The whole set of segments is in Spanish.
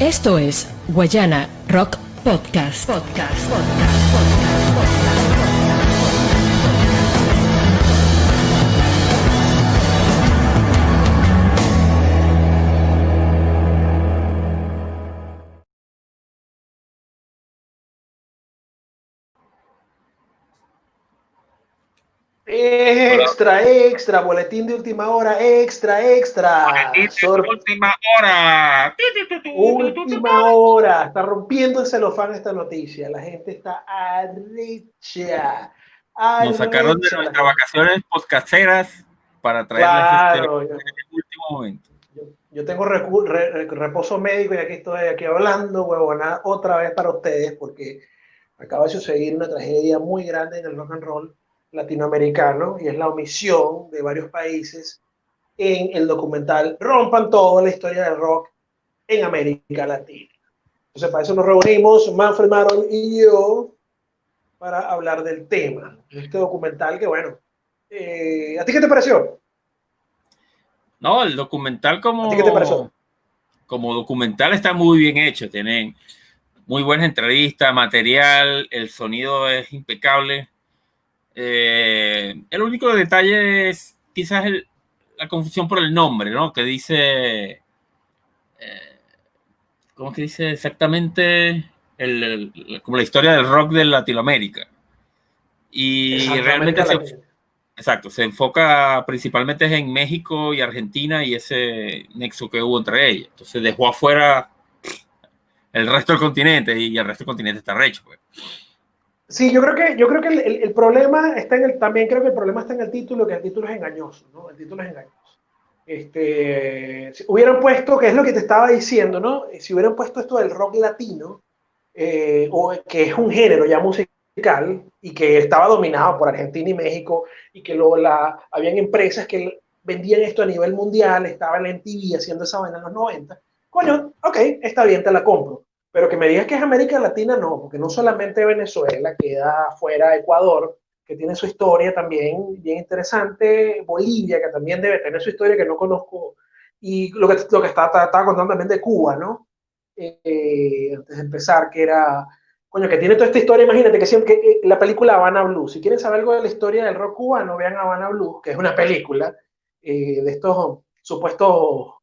Esto es Guayana Rock Podcast. Extra, boletín de última hora, extra. Boletín de última hora. Última hora, está rompiendo el celofán esta noticia, la gente está arrecha. Nos sacaron de nuestras vacaciones podcasteras para traerles claro, en el último momento. Yo tengo reposo médico y aquí estoy hablando, huevona, otra vez para ustedes, porque acaba de suceder una tragedia muy grande en el rock and roll latinoamericano y es la omisión de varios países en el documental Rompan Todo, la historia del rock en América Latina. Entonces, para eso nos reunimos, Manfred Maron y yo, para hablar del tema. Este documental que, bueno, ¿a ti qué te pareció? No, el documental ¿A ti qué te pareció? como documental está muy bien hecho. Tienen muy buena entrevista, material, el sonido es impecable. El único detalle es quizás la confusión por el nombre, ¿no? Que dice... ¿cómo que dice exactamente? Como la historia del rock de Latinoamérica. Y Exacto, realmente América Latina. se enfoca principalmente en México y Argentina y ese nexo que hubo entre ellos. Entonces dejó afuera el resto del continente y el resto del continente está recho, pues. Sí, yo creo que el problema está también creo que el problema está en el título, que el título es engañoso, ¿no? El título es engañoso. Si hubieran puesto, que es lo que te estaba diciendo, ¿no? Si hubieran puesto esto del rock latino, o que es un género ya musical y que estaba dominado por Argentina y México y que habían empresas que vendían esto a nivel mundial, estaba en la MTV haciendo esa vaina en los 90, coño, ok, está bien, te la compro. Pero que me digas que es América Latina, no, porque no solamente Venezuela, queda fuera Ecuador, que tiene su historia también bien interesante, Bolivia, que también debe tener su historia que no conozco, y lo que estaba contando también de Cuba, ¿no? Antes de empezar, que era, coño, que tiene toda esta historia, imagínate que siempre la película Habana Blues, si quieren saber algo de la historia del rock cubano, vean Habana Blues, que es una película de estos supuestos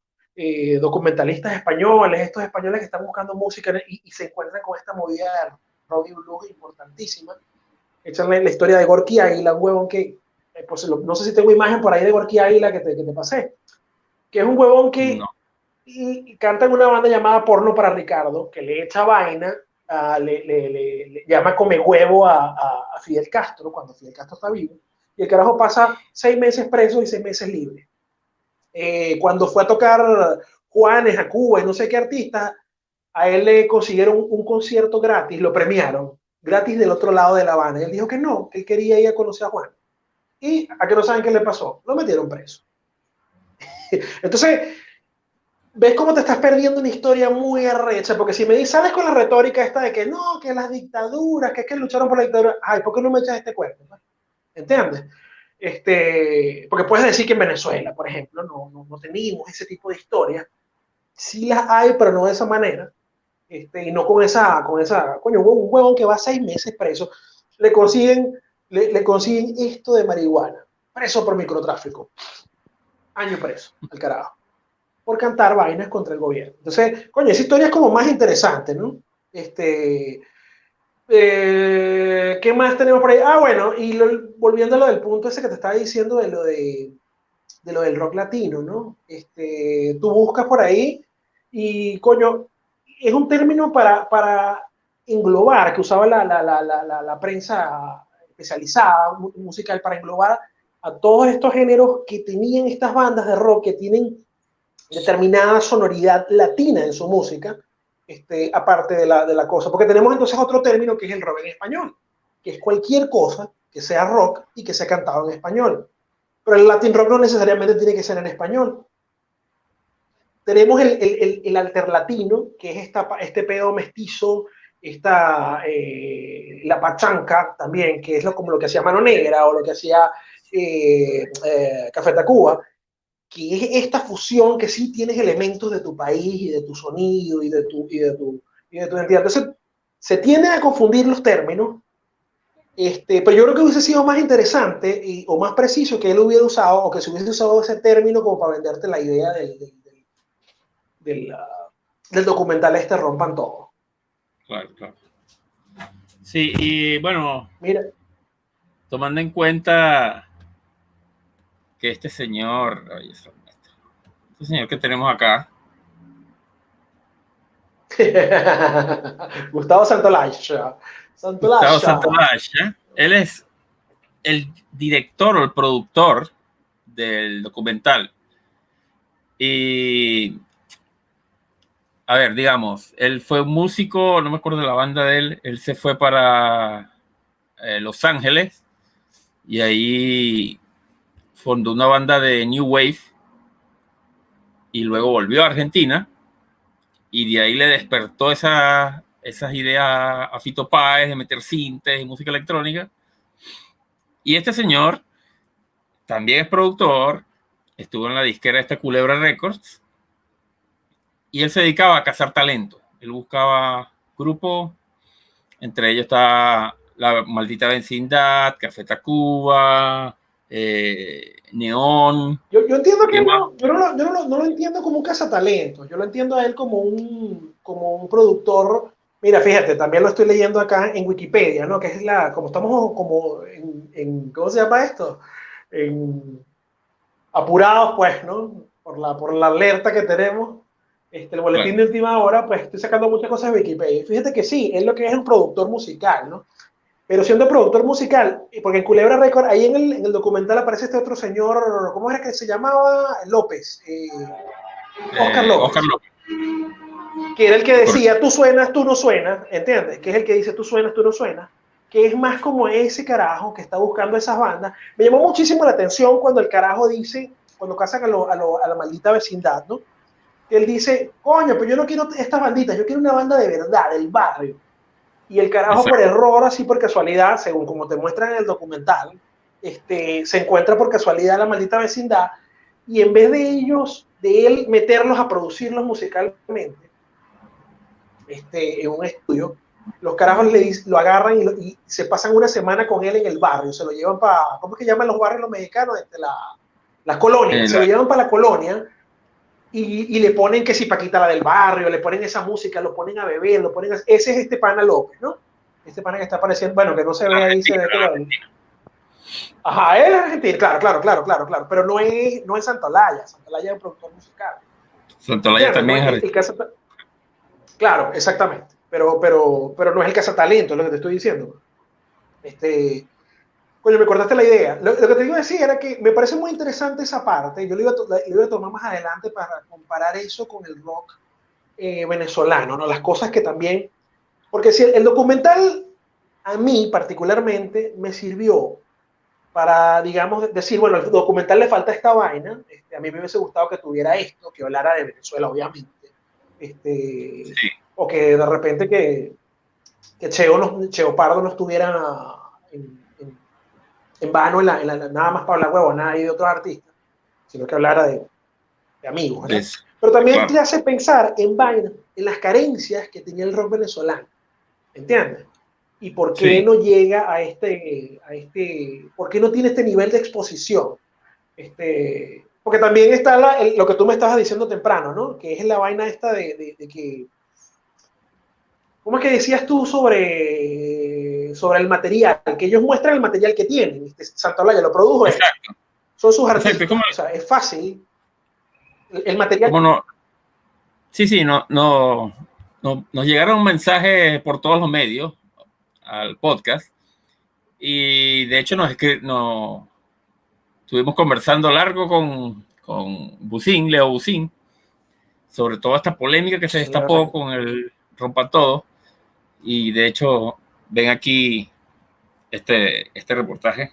documentalistas españoles, estos españoles que están buscando música y se encuentran con esta movida de rock y blues importantísima. Echan la historia de Gorky Águila, un huevón que, pues, no sé si tengo imagen por ahí de Gorky Águila que te pasé, que es un huevón que No. y canta en una banda llamada Porno para Ricardo, que le echa vaina, le llama come huevo a Fidel Castro, cuando Fidel Castro está vivo, y el carajo pasa 6 meses preso y 6 meses libre. Cuando fue a tocar Juanes a Cuba y no sé qué artista, a él le consiguieron un concierto gratis, lo premiaron, gratis del otro lado de La Habana. Y él dijo que no, que él quería ir a conocer a Juan. Y a que no saben qué le pasó, lo metieron preso. Entonces, ves cómo te estás perdiendo una historia muy arrecha, porque si me dices, sales con la retórica esta de que no, que las dictaduras, que es que lucharon por la dictadura, ay, ¿por qué no me echas este cuento? ¿Entiendes? Porque puedes decir que en Venezuela, por ejemplo, no teníamos ese tipo de historias. Sí las hay, pero no de esa manera. Y no con esa, coño, un huevón que va 6 meses preso, le consiguen esto de marihuana, preso por microtráfico, año preso, al carajo, por cantar vainas contra el gobierno. Entonces, coño, esa historia es como más interesante, ¿no? ¿Qué más tenemos por ahí? Ah, bueno, y volviendo a lo del punto ese que te estaba diciendo de lo del rock latino, ¿no? Tú buscas por ahí y, coño, es un término para englobar, que usaba la prensa especializada musical, para englobar a todos estos géneros que tenían estas bandas de rock que tienen determinada sonoridad latina en su música, aparte de la cosa. Porque tenemos entonces otro término que es el rock en español, que es cualquier cosa que sea rock y que sea cantado en español. Pero el Latin rock no necesariamente tiene que ser en español. Tenemos el alterlatino, que es este pedo mestizo, la pachanca también, que es como lo que hacía Mano Negra o lo que hacía Café Tacuba, que es esta fusión que sí tienes elementos de tu país y de tu sonido y de tu identidad. Entonces, se tienden a confundir los términos, pero yo creo que hubiese sido más interesante o más preciso que él hubiera usado, o que se hubiese usado ese término como para venderte la idea del, del documental Rompan Todo. Claro, claro. Sí, y bueno, Mira. tomando en cuenta que este señor que tenemos acá, Gustavo Santolaya. Gustavo Santaolalla, él es el director o el productor del documental. Y, a ver, digamos, él fue un músico, no me acuerdo de la banda de él se fue para Los Ángeles y ahí fundó una banda de New Wave y luego volvió a Argentina y de ahí le despertó esas ideas a Fito Páez de meter sintes y música electrónica. Y este señor también es productor, estuvo en la disquera esta Culebra Records y él se dedicaba a cazar talento. Él buscaba grupos, entre ellos está La Maldita Vecindad, Café Tacuba, Neón. Yo entiendo que más? no lo entiendo como un cazatalentos, yo lo entiendo a él como un productor. Mira, fíjate, también lo estoy leyendo acá en Wikipedia, ¿no? Que es como estamos como ¿cómo se llama esto? Apurados, pues, ¿no? Por la alerta que tenemos, el boletín Claro. de última hora, pues estoy sacando muchas cosas de Wikipedia. Fíjate que sí, es lo que es un productor musical, ¿no? Pero siendo productor musical, porque en Culebra Record, ahí en el documental aparece este otro señor, ¿cómo era que se llamaba? López, Oscar Oscar López, López. que era el que Correcto. decía, tú suenas, tú no suenas, ¿entiendes? Que es el que dice, tú suenas, tú no suenas, que es más como ese carajo que está buscando esas bandas. Me llamó muchísimo la atención cuando el carajo dice, cuando casan a la maldita vecindad, ¿no? Que él dice, coño, pero yo no quiero estas banditas, yo quiero una banda de verdad, del barrio. Y el carajo por Exacto. error, así por casualidad, según como te muestran en el documental, se encuentra por casualidad la maldita vecindad y en vez de él meterlos a producirlos musicalmente en un estudio, los carajos lo agarran y se pasan una semana con él en el barrio, se lo llevan para, ¿cómo es que llaman los barrios los mexicanos? Las colonias, se lo llevan para la colonia y le ponen que si Paquita la del barrio, le ponen esa música, lo ponen a beber, ese es este pana López, ¿no? Este pana que está apareciendo, bueno, que no se ve ahí, se ve que ajá, él es argentino, claro, pero no es Santolaya es un productor musical. Santolaya ¿Entiendes? No también es es el claro, exactamente, pero no es el cazatalento, es lo que te estoy diciendo. Coño, me cortaste la idea. Lo que te iba a decir era que me parece muy interesante esa parte. Yo lo iba a tomar más adelante para comparar eso con el rock venezolano, ¿no? Las cosas que también. Porque si el documental, a mí particularmente, me sirvió para, digamos, decir, bueno, al documental le falta esta vaina. A mí me hubiese gustado que tuviera esto, que hablara de Venezuela, obviamente. sí. O que de repente que Cheo Pardo no estuviera en vano nada más para hablar huevonada y de otros artistas, sino que hablara de amigos, ¿verdad? Pero también Claro. te hace pensar en las carencias que tenía el rock venezolano, ¿entiendes? Y por qué Sí. no llega por qué no tiene este nivel de exposición. Porque también está lo que tú me estabas diciendo temprano, ¿no? Que es la vaina esta de que, ¿cómo es que decías tú sobre el material? Que ellos muestran el material que tienen. Santolaya lo produjo él. Exacto. Son sus Exacto. artistas. O sea, es fácil. El material. ¿Cómo no? Sí, nos llegaron mensajes por todos los medios al podcast y de hecho nos estuvimos conversando largo con Bucín, Leo Bucín, sobre toda esta polémica que se destapó con el Rompan Todo y de hecho ven aquí este reportaje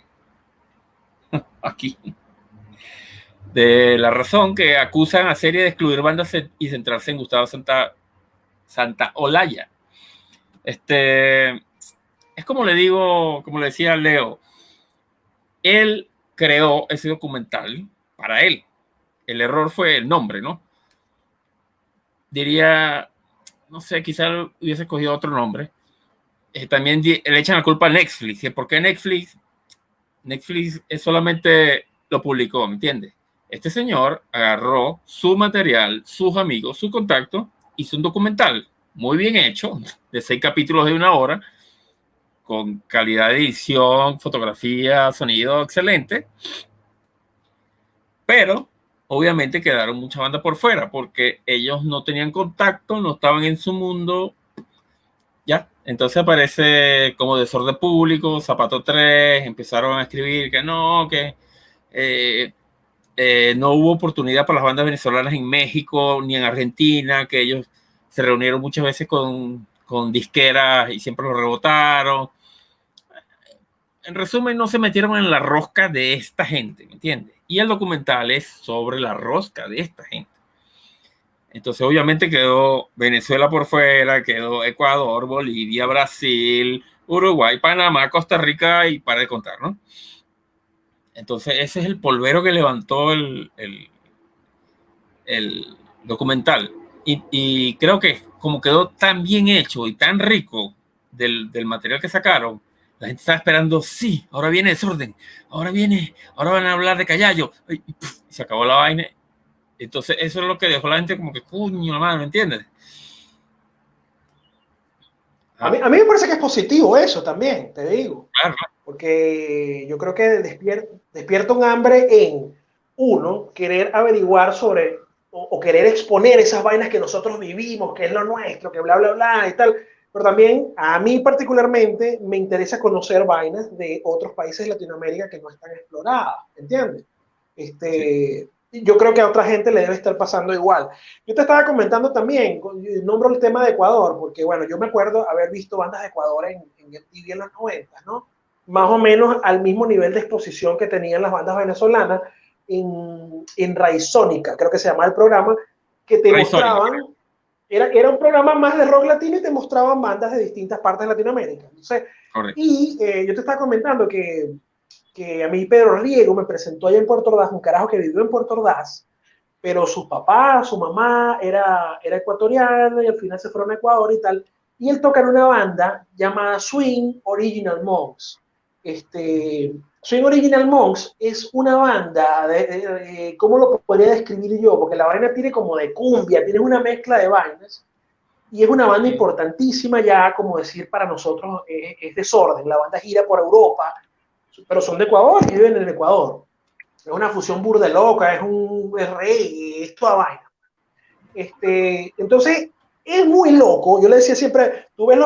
aquí de La Razón, que acusan a serie de excluir bandas y centrarse en Gustavo Santaolalla. Es como le digo, como le decía Leo, él creó ese documental para él. el error fue el nombre, ¿no? Diría, no sé, quizás hubiese escogido otro nombre. También le echan la culpa a Netflix. ¿Por qué Netflix? Netflix solamente lo publicó, ¿me entiendes? Este señor agarró su material, sus amigos, su contacto, hizo un documental muy bien hecho, de 6 capítulos de 1 hora, con calidad de edición, fotografía, sonido excelente, pero obviamente quedaron muchas bandas por fuera porque ellos no tenían contacto, no estaban en su mundo, ya. Entonces aparece como Desorden Público, Zapato 3, empezaron a escribir que no, que no hubo oportunidad para las bandas venezolanas en México ni en Argentina, que ellos se reunieron muchas veces con disqueras y siempre lo rebotaron. En resumen, no se metieron en la rosca de esta gente, ¿me entiendes? Y el documental es sobre la rosca de esta gente. Entonces, obviamente quedó Venezuela por fuera, quedó Ecuador, Bolivia, Brasil, Uruguay, Panamá, Costa Rica y para de contar, ¿no? Entonces, ese es el polvero que levantó el documental. Y creo que como quedó tan bien hecho y tan rico del material que sacaron, la gente estaba esperando, sí, ahora viene Desorden, ahora van a hablar de Callayo, y se acabó la vaina. Entonces eso es lo que dejó la gente como que, coño, la madre, ¿me entiendes? A mí me parece que es positivo eso también, te digo. Claro. Porque yo creo que despierta un hambre en uno, querer averiguar sobre o querer exponer esas vainas que nosotros vivimos, que es lo nuestro, que bla, bla, bla y tal. Pero también a mí particularmente me interesa conocer vainas de otros países de Latinoamérica que no están exploradas, ¿entiendes? Sí. Yo creo que a otra gente le debe estar pasando igual. Yo te estaba comentando también, nombro el tema de Ecuador, porque bueno, yo me acuerdo haber visto bandas de Ecuador en MTV en los 90, ¿no? Más o menos al mismo nivel de exposición que tenían las bandas venezolanas en Raizónica, creo que se llama el programa, que te mostraban, era un programa más de rock latino y te mostraban bandas de distintas partes de Latinoamérica. Entonces, y yo te estaba comentando que a mí Pedro Riego me presentó allá en Puerto Ordaz, un carajo que vivió en Puerto Ordaz, pero sus papás, su mamá era ecuatoriana y al final se fueron a Ecuador y tal. Y él toca en una banda llamada Swing Original Monks. Swing Original Monks es una banda, ¿cómo lo podría describir yo? Porque la vaina tiene como de cumbia, tiene una mezcla de vainas. Y es una banda importantísima ya, como decir, para nosotros es Desorden. La banda gira por Europa, pero son de Ecuador y viven en Ecuador. Es una fusión burda loca, es un reggae, es toda vaina. Entonces, es muy loco. Yo le decía siempre, tú ves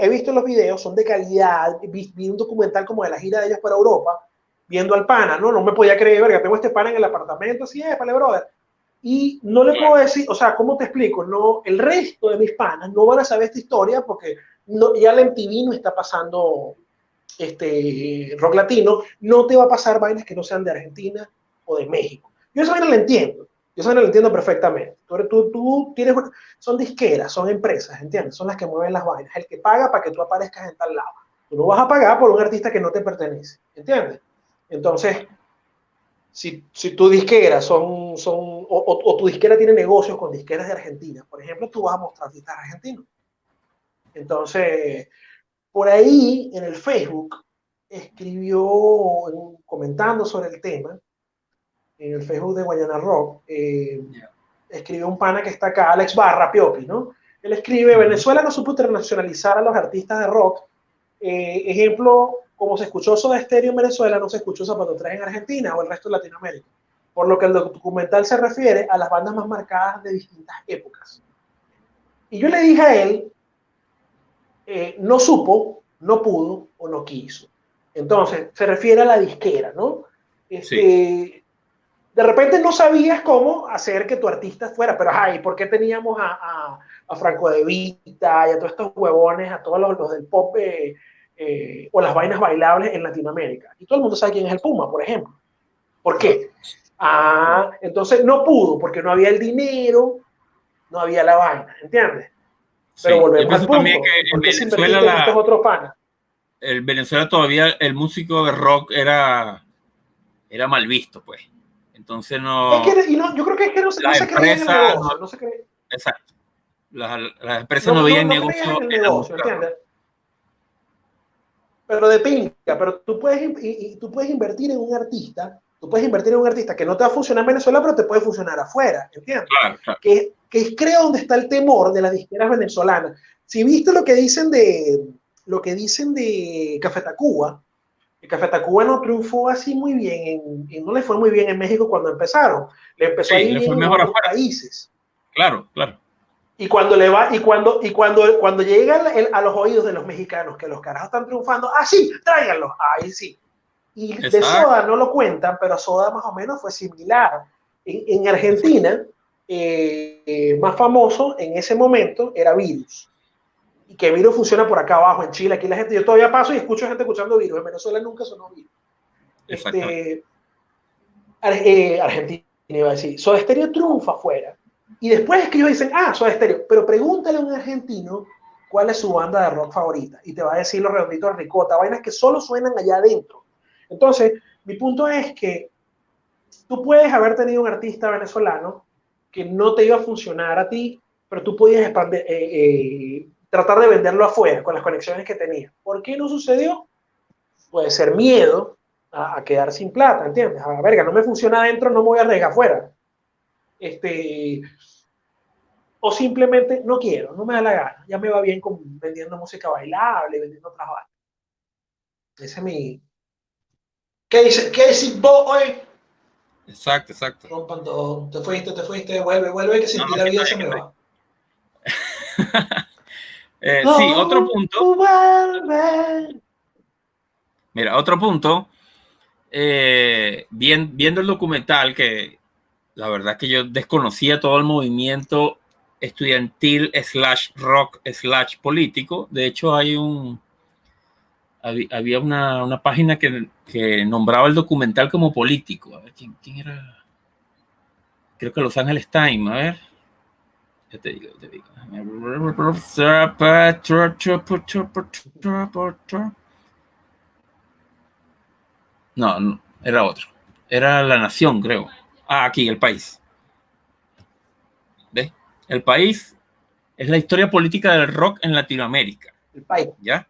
he visto los videos, son de calidad. Vi un documental como de la gira de ellos para Europa, viendo al pana, ¿no? No me podía creer, verga, tengo este pana en el apartamento, así es, para brother. Y no le puedo decir, o sea, ¿cómo te explico? No, el resto de mis panas no van a saber esta historia porque no, ya la MTV no está pasando rock latino, no te va a pasar vainas que no sean de Argentina o de México. Yo esa vaina la entiendo. Yo esa vaina la entiendo perfectamente. Tú tienes son disqueras, son empresas, ¿entiendes? Son las que mueven las vainas. El que paga para que tú aparezcas en tal lado. Tú no vas a pagar por un artista que no te pertenece, ¿entiendes? Entonces, si tu disquera o tu disquera tiene negocios con disqueras de Argentina, por ejemplo, tú vas a mostrar artistas argentinos. Entonces, por ahí en el Facebook escribió, comentando sobre el tema, en el Facebook de Guayana Rock, escribió un pana que está acá, Alex Barra, Piopi, ¿no? Él escribe, Venezuela no supo internacionalizar a los artistas de rock. Ejemplo, como se escuchó Soda Stereo en Venezuela, no se escuchó Zapato 3 en Argentina o el resto de Latinoamérica. Por lo que el documental se refiere a las bandas más marcadas de distintas épocas. Y yo le dije a él, no supo, no pudo o no quiso. Entonces, se refiere a la disquera, ¿no? Sí. De repente no sabías cómo hacer que tu artista fuera, pero ay, ¿por qué teníamos a Franco De Vita y a todos estos huevones, a todos los del pop o las vainas bailables en Latinoamérica? Y todo el mundo sabe quién es el Puma, por ejemplo. ¿Por qué? Entonces no pudo, porque no había el dinero, no había la vaina, ¿entiendes? Pero sí, volvemos al punto. También que en Venezuela estos otros panas. En Venezuela todavía el músico de rock era mal visto, pues. Entonces yo creo que es que no se creía en el empresa, negocio, no se creía. exacto, las empresas no veían No creían negocio en el en la negocio, música. ¿entiendes? Pero de pinga, pero tú tú puedes invertir en un artista, que no te va a funcionar en Venezuela, pero te puede funcionar afuera, ¿entiendes? Claro, claro. Que es creo donde está el temor de las disqueras venezolanas. Si viste lo que dicen de Café Tacuba, que Café Tacuba no triunfó así muy bien, no le fue muy bien en México cuando empezaron, le empezó a Sí, ir le bien fue en los mejor otros afuera. países. Claro, claro. Y cuando llega a los oídos de los mexicanos que los carajos están triunfando, sí, tráiganlos, ahí sí. Y de Exacto. Soda no lo cuentan, pero Soda más o menos fue similar. En Argentina, más famoso en ese momento era Virus. Y que Virus funciona por acá abajo, en Chile. Aquí la gente, yo todavía paso y escucho gente escuchando Virus. En Venezuela nunca sonó Virus. Exactamente. Argentina iba a decir, Soda Stereo triunfa afuera. Y después es que ellos dicen, Soda Stereo, pero pregúntale a un argentino cuál es su banda de rock favorita. Y te va a decir Los Redonditos de Ricota, vainas que solo suenan allá adentro. Entonces, mi punto es que tú puedes haber tenido un artista venezolano que no te iba a funcionar a ti, pero tú podías tratar de venderlo afuera con las conexiones que tenías. ¿Por qué no sucedió? Puede ser miedo a quedar sin plata, ¿entiendes? A verga, no me funciona adentro, no me voy a arriesgar afuera. O simplemente no quiero, no me da la gana. Ya me va bien con vendiendo música bailable, vendiendo otras bandas. Ese es mi... ¿Qué dices vos hoy? Exacto, exacto. Rompan todo. Te fuiste, vuelve, que sin ti la vida se me va. Sí, otro punto. Vuelve. Mira, otro punto. Viendo el documental, que la verdad que yo desconocía todo el movimiento estudiantil / rock / político. De hecho, había una página que nombraba el documental como político. A ver, ¿quién era? Creo que Los Angeles Times, a ver. Ya te digo. No, era otro. Era La Nación, creo. Aquí, El País. ¿Ves? El País es la historia política del rock en Latinoamérica. El país. ¿Ya?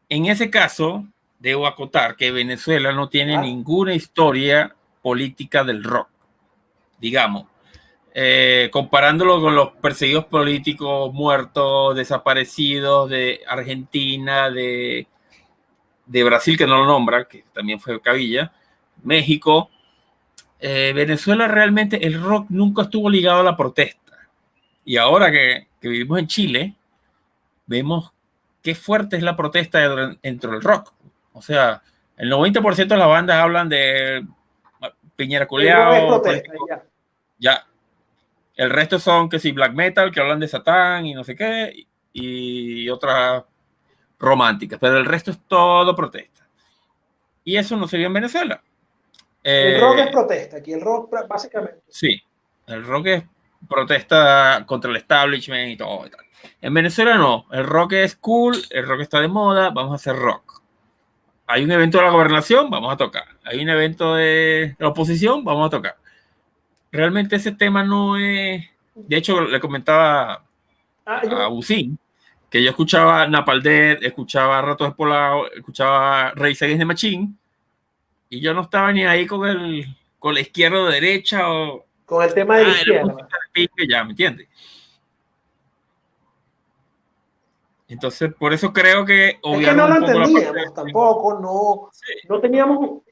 En ese caso, debo acotar que Venezuela no tiene ninguna historia política del rock. Digamos, comparándolo con los perseguidos políticos muertos, desaparecidos de Argentina, de Brasil, que no lo nombra, que también fue Cabilla, México, Venezuela realmente el rock nunca estuvo ligado a la protesta. Y ahora que vivimos en Chile, vemos qué fuerte es la protesta dentro del rock. O sea, el 90% de las bandas hablan de Piñera Culeado, ya. El resto son que sí, black metal, que hablan de Satán y no sé qué, y otras románticas, pero el resto es todo protesta. Y eso no se vio en Venezuela. El rock es protesta, aquí el rock básicamente. Sí, el rock es protesta contra el establishment y todo y tal. En Venezuela no, el rock es cool, el rock está de moda, vamos a hacer rock. Hay un evento de la gobernación, vamos a tocar. Hay un evento de la oposición, vamos a tocar. Realmente ese tema no es... De hecho, le comentaba a Busín que yo escuchaba Napalm Death, escuchaba Ratos de Polao, escuchaba Rage Against the Machine, y yo no estaba ni ahí con la izquierda o derecha o con el tema de la izquierda. Ya, ¿me entiendes? Entonces, por eso creo que es que no lo entendíamos tampoco, no teníamos...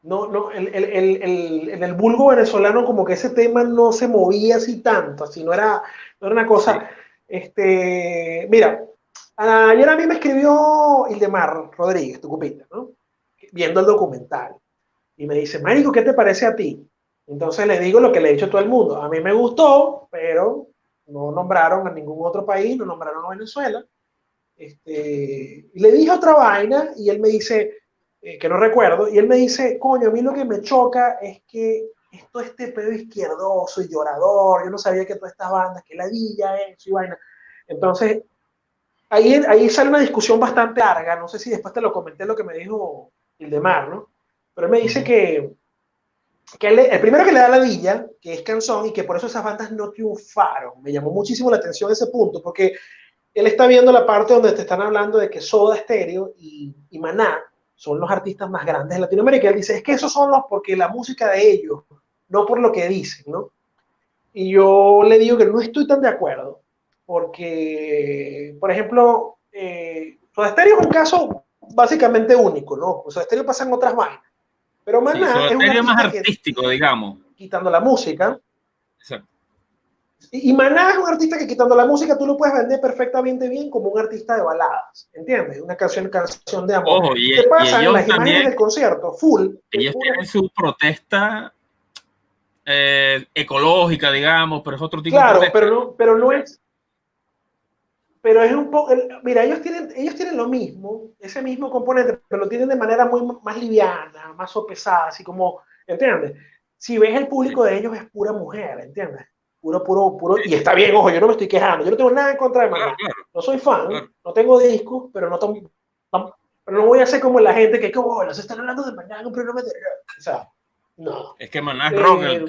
en el vulgo venezolano como que ese tema no se movía así tanto, así no era una cosa... Sí. Mira, ayer a mí me escribió Ildemar Rodríguez, tu copita, ¿no? Viendo el documental. Y me dice, marico, ¿qué te parece a ti? Entonces le digo lo que le he dicho a todo el mundo. A mí me gustó, pero no nombraron a ningún otro país, no nombraron a Venezuela. Y le dije otra vaina y él me dice, que no recuerdo, y él me dice, coño, a mí lo que me choca es que este pedo izquierdoso y llorador, yo no sabía que todas estas bandas, que la villa, eso y vaina. Entonces, ahí sale una discusión bastante larga, no sé si después te lo comenté lo que me dijo Ildemar, ¿no? pero él me dice que el primero que le da la villa, que es Canzón, y que por eso esas bandas no triunfaron. Me llamó muchísimo la atención ese punto, porque él está viendo la parte donde te están hablando de que Soda Stereo y Maná son los artistas más grandes de Latinoamérica. Él dice, es que esos son los, porque la música de ellos, no por lo que dicen, ¿no? Y yo le digo que no estoy tan de acuerdo, porque, por ejemplo, Soda Stereo es un caso básicamente único, ¿no? Soda Stereo pasa en otras vainas, pero Sí, Maná Soda es un Stereo es más artista que, artístico, digamos. quitando la música, Exacto. y Maná es un artista que quitando la música tú lo puedes vender perfectamente bien como un artista de baladas, ¿entiendes? Una canción de amor. Ojo, ¿Qué y pasa en ellos las imágenes también, del concierto? Full, de ellos pura... tienen su protesta ecológica, digamos, pero es otro tipo de Claro, protesta. pero no es... Pero es un poco, mira, ellos tienen lo mismo, ese mismo componente, pero lo tienen de manera muy más liviana, más sopesada, así como, ¿entiendes? Si ves el Sí, público de ellos es pura mujer, ¿entiendes? Puro, y está bien, ojo, yo no me estoy quejando, yo no tengo nada en contra de claro, Maná, claro, no soy fan, claro. no tengo discos, pero pero no voy a ser como la gente que, como, bueno, se están hablando de Maná en un programa de rock, o sea, no. Es que Maná es rock, Eh,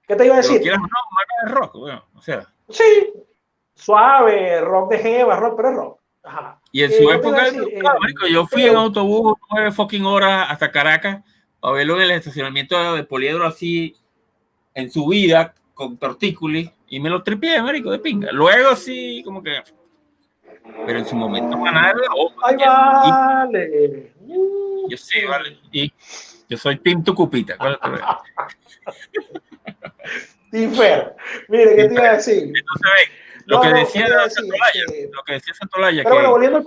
¿Qué te iba a que lo decir? quieras o no, Maná es rock, bueno, o sea. Sí, suave, rock de jeva, rock, pero es rock. Ajá. Y en su ¿Qué te iba a época, decir? claro, marico, yo fui en Pero, autobús 9 fucking horas hasta Caracas a verlo en el estacionamiento de Poliedro así en su vida con tortícolis y me lo tripié, marico, de pinga. Luego sí, como que, pero en su momento Maná era la bomba, ¿me ay, entiendes? Y vale. yo sí, vale, y yo soy Team Tucupita, ¿cuál es el problema? Team Fair. Mire, ¿qué Team te iba a Fer. decir? Entonces, ven, No, no, ¿qué te iba a decir? Lo que decía Santolaya, Pero bueno, que, volviendo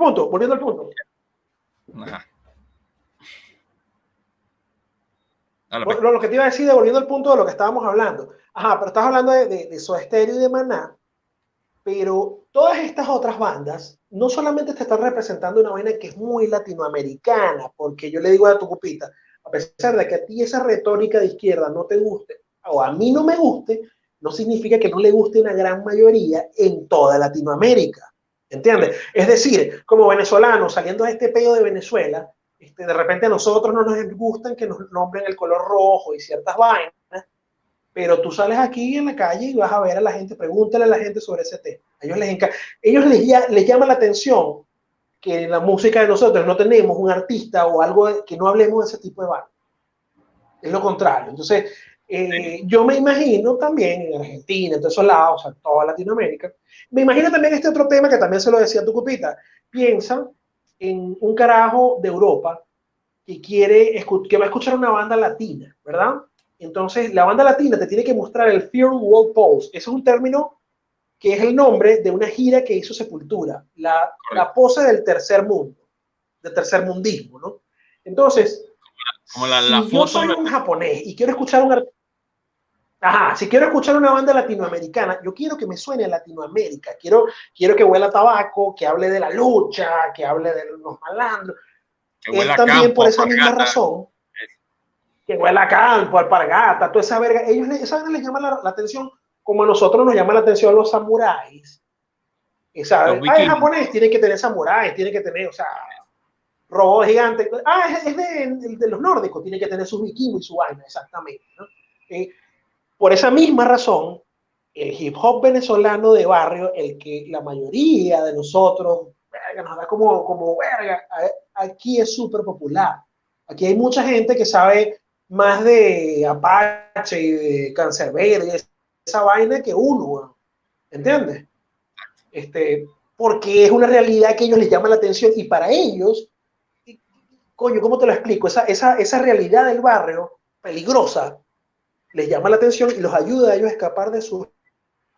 al punto. ajá, a la vez. Lo que te iba a decir, volviendo al punto de lo que estábamos hablando. Ajá, pero estás hablando de Soda Stereo y de Maná, pero todas estas otras bandas no solamente te están representando una vaina que es muy latinoamericana, porque yo le digo a tu cupita, a pesar de que a ti esa retórica de izquierda no te guste, o a mí no me guste, no significa que no le guste una gran mayoría en toda Latinoamérica. ¿Entiendes? Claro. Es decir, como venezolanos saliendo de este pedo de Venezuela, de repente a nosotros no nos gustan que nos nombren el color rojo y ciertas vainas, pero tú sales aquí en la calle y vas a ver a la gente, pregúntale a la gente sobre ese tema. A ellos les llama la atención que en la música de nosotros no tenemos un artista o algo que no hablemos de ese tipo de banda. Es lo contrario. Entonces, yo me imagino también en Argentina, en todos esos lados, o sea, en toda Latinoamérica, me imagino también este otro tema que también se lo decía tu cupita. Piensa en un carajo de Europa que va a escuchar una banda latina, ¿verdad? Entonces, la banda latina te tiene que mostrar el Third World Pose. Ese es un término que es el nombre de una gira que hizo Sepultura, la pose del tercer mundo, del tercer mundismo, ¿no? Sí. Entonces, Como la si yo foto. soy un japonés y quiero escuchar si quiero escuchar una banda latinoamericana, yo quiero que me suene a Latinoamérica, quiero que huela a tabaco, que hable de la lucha, que hable de los malandros. Que huele Es a también campo, por esa misma alpargata. razón que huele a campo, alpargata, toda esa verga. Esa verga les llama la atención como a nosotros nos llama la atención los samuráis. Los ¿Sabes? El vikingos. japonés tiene que tener samuráis, tiene que tener, o sea, robots gigantes. Es de los nórdicos, tiene que tener sus vikingos y su vaina, exactamente. ¿No? Por esa misma razón, el hip hop venezolano de barrio, el que la mayoría de nosotros, verga, nos da como verga, aquí es súper popular. Aquí hay mucha gente que sabe más de Apache y de Canserbero y esa vaina que uno, ¿entiendes? Porque es una realidad que a ellos les llama la atención y para ellos, coño, ¿cómo te lo explico? Esa realidad del barrio peligrosa les llama la atención y los ayuda a ellos a escapar de su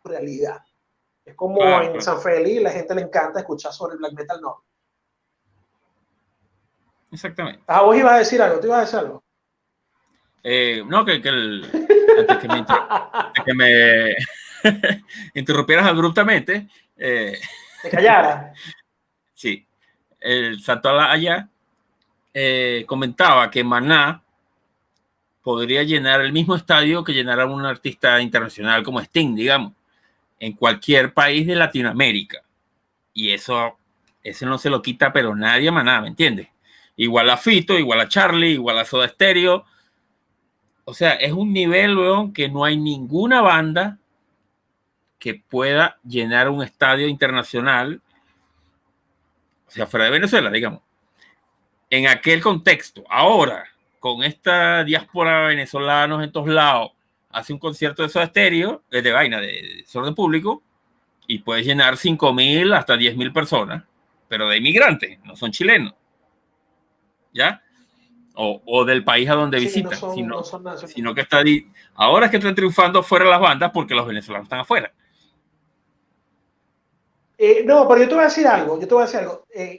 realidad. Es como Claro, en claro. San Felipe, la gente le encanta escuchar sobre el black metal no. Exactamente. Ah, vos ibas a decir algo, te ibas a decir algo. No, antes que me interrumpieras abruptamente, Te callara. sí, el Santolaya comentaba que Maná podría llenar el mismo estadio que llenara un artista internacional como Sting, digamos, en cualquier país de Latinoamérica. Y eso no se lo quita, pero nadie a Maná, ¿me entiendes? igual a Fito, igual a Charlie, igual a Soda Stereo. O sea, es un nivel, weón, que no hay ninguna banda que pueda llenar un estadio internacional, o sea, fuera de Venezuela, digamos, en aquel contexto. Ahora, con esta diáspora venezolanos en todos lados, hace un concierto de Soda Stereo, de vaina, de desorden público, y puedes llenar 5.000 hasta 10.000 personas, pero de inmigrantes, no son chilenos, ¿ya? O del país a donde Sí, visitan, no son nacionales. sino que ahora es que están triunfando fuera las bandas porque los venezolanos están afuera. No, pero yo te voy a decir algo,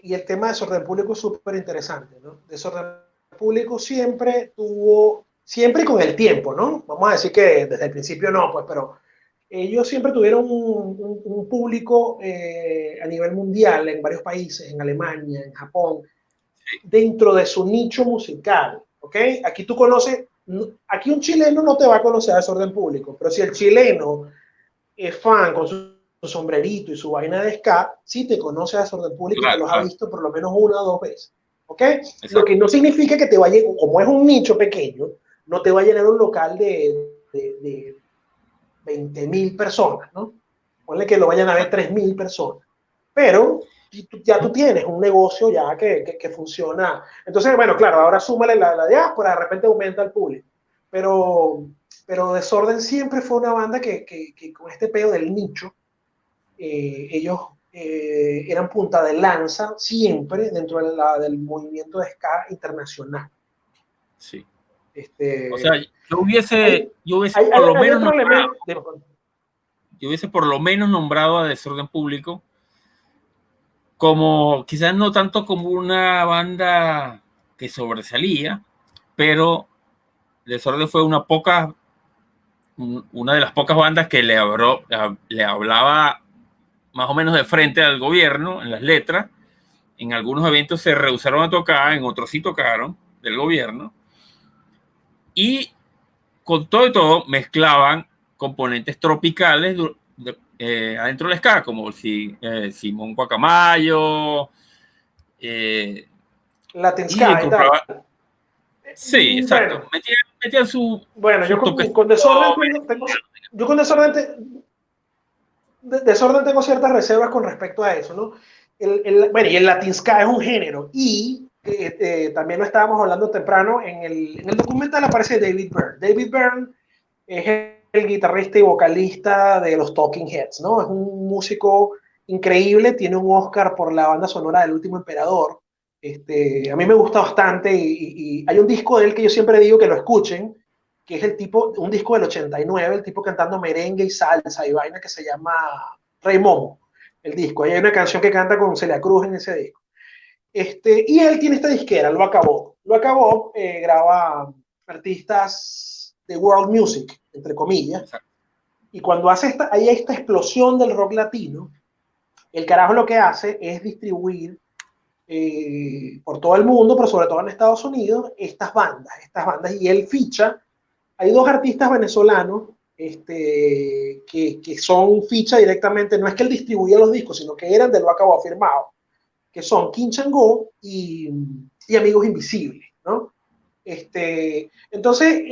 y el tema de desorden público es súper interesante, ¿no? Desorden público siempre con el tiempo, ¿no? Vamos a decir que desde el principio no, pues, pero ellos siempre tuvieron un público a nivel mundial en varios países, en Alemania, en Japón, dentro de su nicho musical, ¿ok? Aquí un chileno no te va a conocer a desorden público, pero si el chileno es fan con su sombrerito y su vaina de ska, sí te conoce a desorden público y te los ha visto por lo menos 1 o 2 veces, ¿ok? Exacto. Lo que no significa que te vaya, como es un nicho pequeño, no te va a llenar un local de 20.000 personas, ¿no? Ponle que lo vayan a ver 3.000 personas, pero ya tú tienes un negocio ya que funciona. Entonces, bueno, claro, ahora súmale la diáspora, de repente aumenta el público. Pero Desorden siempre fue una banda que con este peo del nicho, ellos eran punta de lanza siempre dentro del movimiento de ska internacional. Sí. O sea, yo hubiese por lo menos nombrado a Desorden Público como, quizás no tanto como una banda que sobresalía, pero Desorden fue una de las pocas bandas que le hablaba más o menos de frente al gobierno en las letras. En algunos eventos se rehusaron a tocar, en otros sí tocaron del gobierno. Y con todo y todo mezclaban componentes tropicales adentro del ska, como Simón Guacamayo, Latin Ska y tal. Sí, exacto. Bueno, metían su. Bueno, su yo con Desorden tengo ciertas reservas con respecto a eso, ¿no? Bueno, y el Latin Ska es un género, y también lo estábamos hablando temprano, en el documental aparece David Byrne. David Byrne es el guitarrista y vocalista de los Talking Heads, ¿no? Es un músico increíble, tiene un Oscar por la banda sonora del Último Emperador. A mí me gusta bastante, y hay un disco de él que yo siempre digo que lo escuchen, que es un disco del 89, el tipo cantando merengue y salsa y vaina, que se llama Rey Momo, el disco. Ahí hay una canción que canta con Celia Cruz en ese disco. Y él tiene esta disquera, Lo Acabó, graba artistas de world music, entre comillas, y cuando hace hay esta explosión del rock latino, el carajo lo que hace es distribuir por todo el mundo, pero sobre todo en Estados Unidos, estas bandas, y él ficha. Hay 2 artistas venezolanos que son ficha directamente, no es que él distribuía los discos, sino que eran de Lo Acabó firmado, que son Quinchango y Amigos Invisibles, ¿no? Entonces,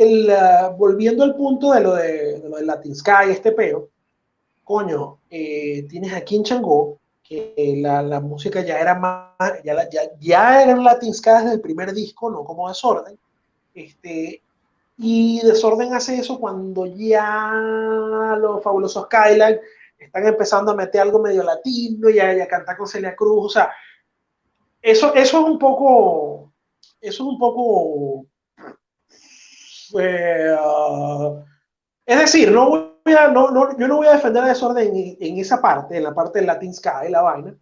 volviendo al punto de lo de Latin Ska y este peo, coño, tienes a Quinchango, que la música ya era más, ya era un Latin Ska desde el primer disco, no como Desorden. Y Desorden hace eso cuando ya los Fabulosos Skyline están empezando a meter algo medio latino y a cantar con Celia Cruz. O sea, eso es un poco. Es decir, yo no voy a defender a Desorden en esa parte, en la parte del Latin Ska y la vaina,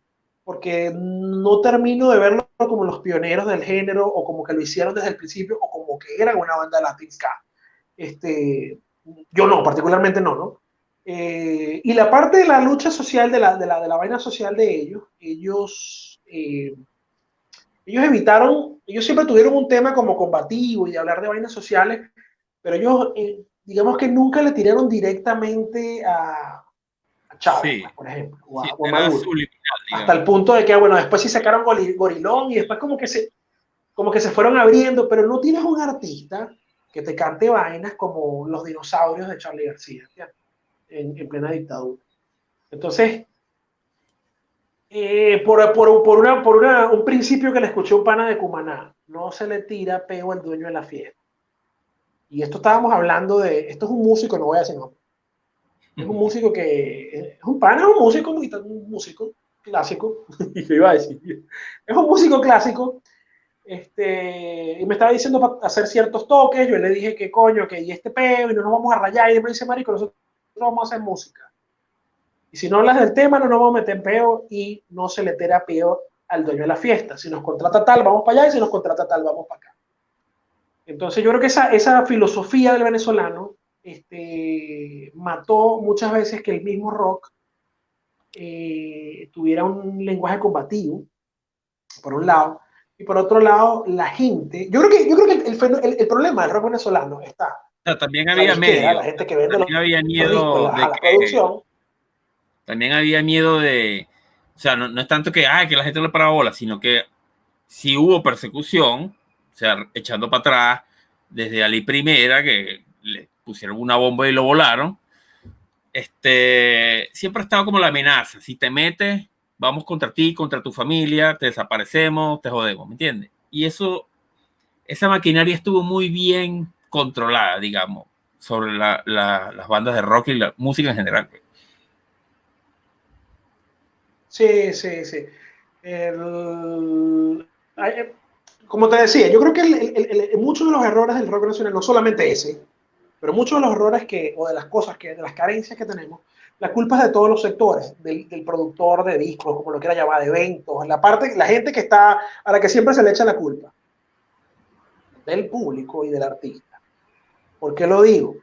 porque no termino de verlo como los pioneros del género, o como que lo hicieron desde el principio, o como que eran una banda de Latin Ska. Yo no, particularmente no. Y la parte de la lucha social, de la vaina social de ellos evitaron, ellos siempre tuvieron un tema como combativo y de hablar de vainas sociales, pero ellos, digamos que nunca le tiraron directamente a Chávez, sí, por ejemplo, o a Maduro. Hasta el punto de que, bueno, después sí sacaron Gorilón, y después como que como que se fueron abriendo, pero no tienes un artista que te cante vainas como Los dinosaurios de Charly García, en plena dictadura. Entonces, un principio que le escuché a un pana de Cumaná, no se le tira peo al dueño de la fiesta. Y esto estábamos hablando esto es un músico, no voy a decir nombre. Es un músico que, es un pana, es un músico clásico, y lo iba a decir, es un músico clásico, y me estaba diciendo para hacer ciertos toques, yo le dije que coño, que y este peo, y no nos vamos a rayar, y él me dice, marico, nosotros vamos a hacer música. Y si no hablas del tema, no nos vamos a meter en peo y no se le tira peo al dueño de la fiesta. Si nos contrata tal, vamos para allá, y si nos contrata tal, vamos para acá. Entonces yo creo que esa filosofía del venezolano mató muchas veces que el mismo rock tuviera un lenguaje combativo, por un lado, y por otro lado, la gente, yo creo que el problema del rock venezolano está O sea, también la había disquera, medio, la gente que vende también había los discos, miedo de la que, producción. también había miedo de, o sea, no es tanto que la gente no le paraba bola, sino que si hubo persecución, o sea, echando para atrás, desde Ali Primera, que le pusieron una bomba y lo volaron, siempre ha estado como la amenaza, si te metes, vamos contra ti, contra tu familia, te desaparecemos, te jodemos, ¿me entiendes? Y esa maquinaria estuvo muy bien controlada, digamos, sobre las bandas de rock y la música en general. Sí. Como te decía, yo creo que muchos de los errores del rock nacional, no solamente ese, pero muchos de los errores o de las cosas, de las carencias que tenemos, la culpa es de todos los sectores, del productor de discos, como lo quiera llamar, de eventos, la gente que está, a la que siempre se le echa la culpa, del público y del artista. ¿Por qué lo digo?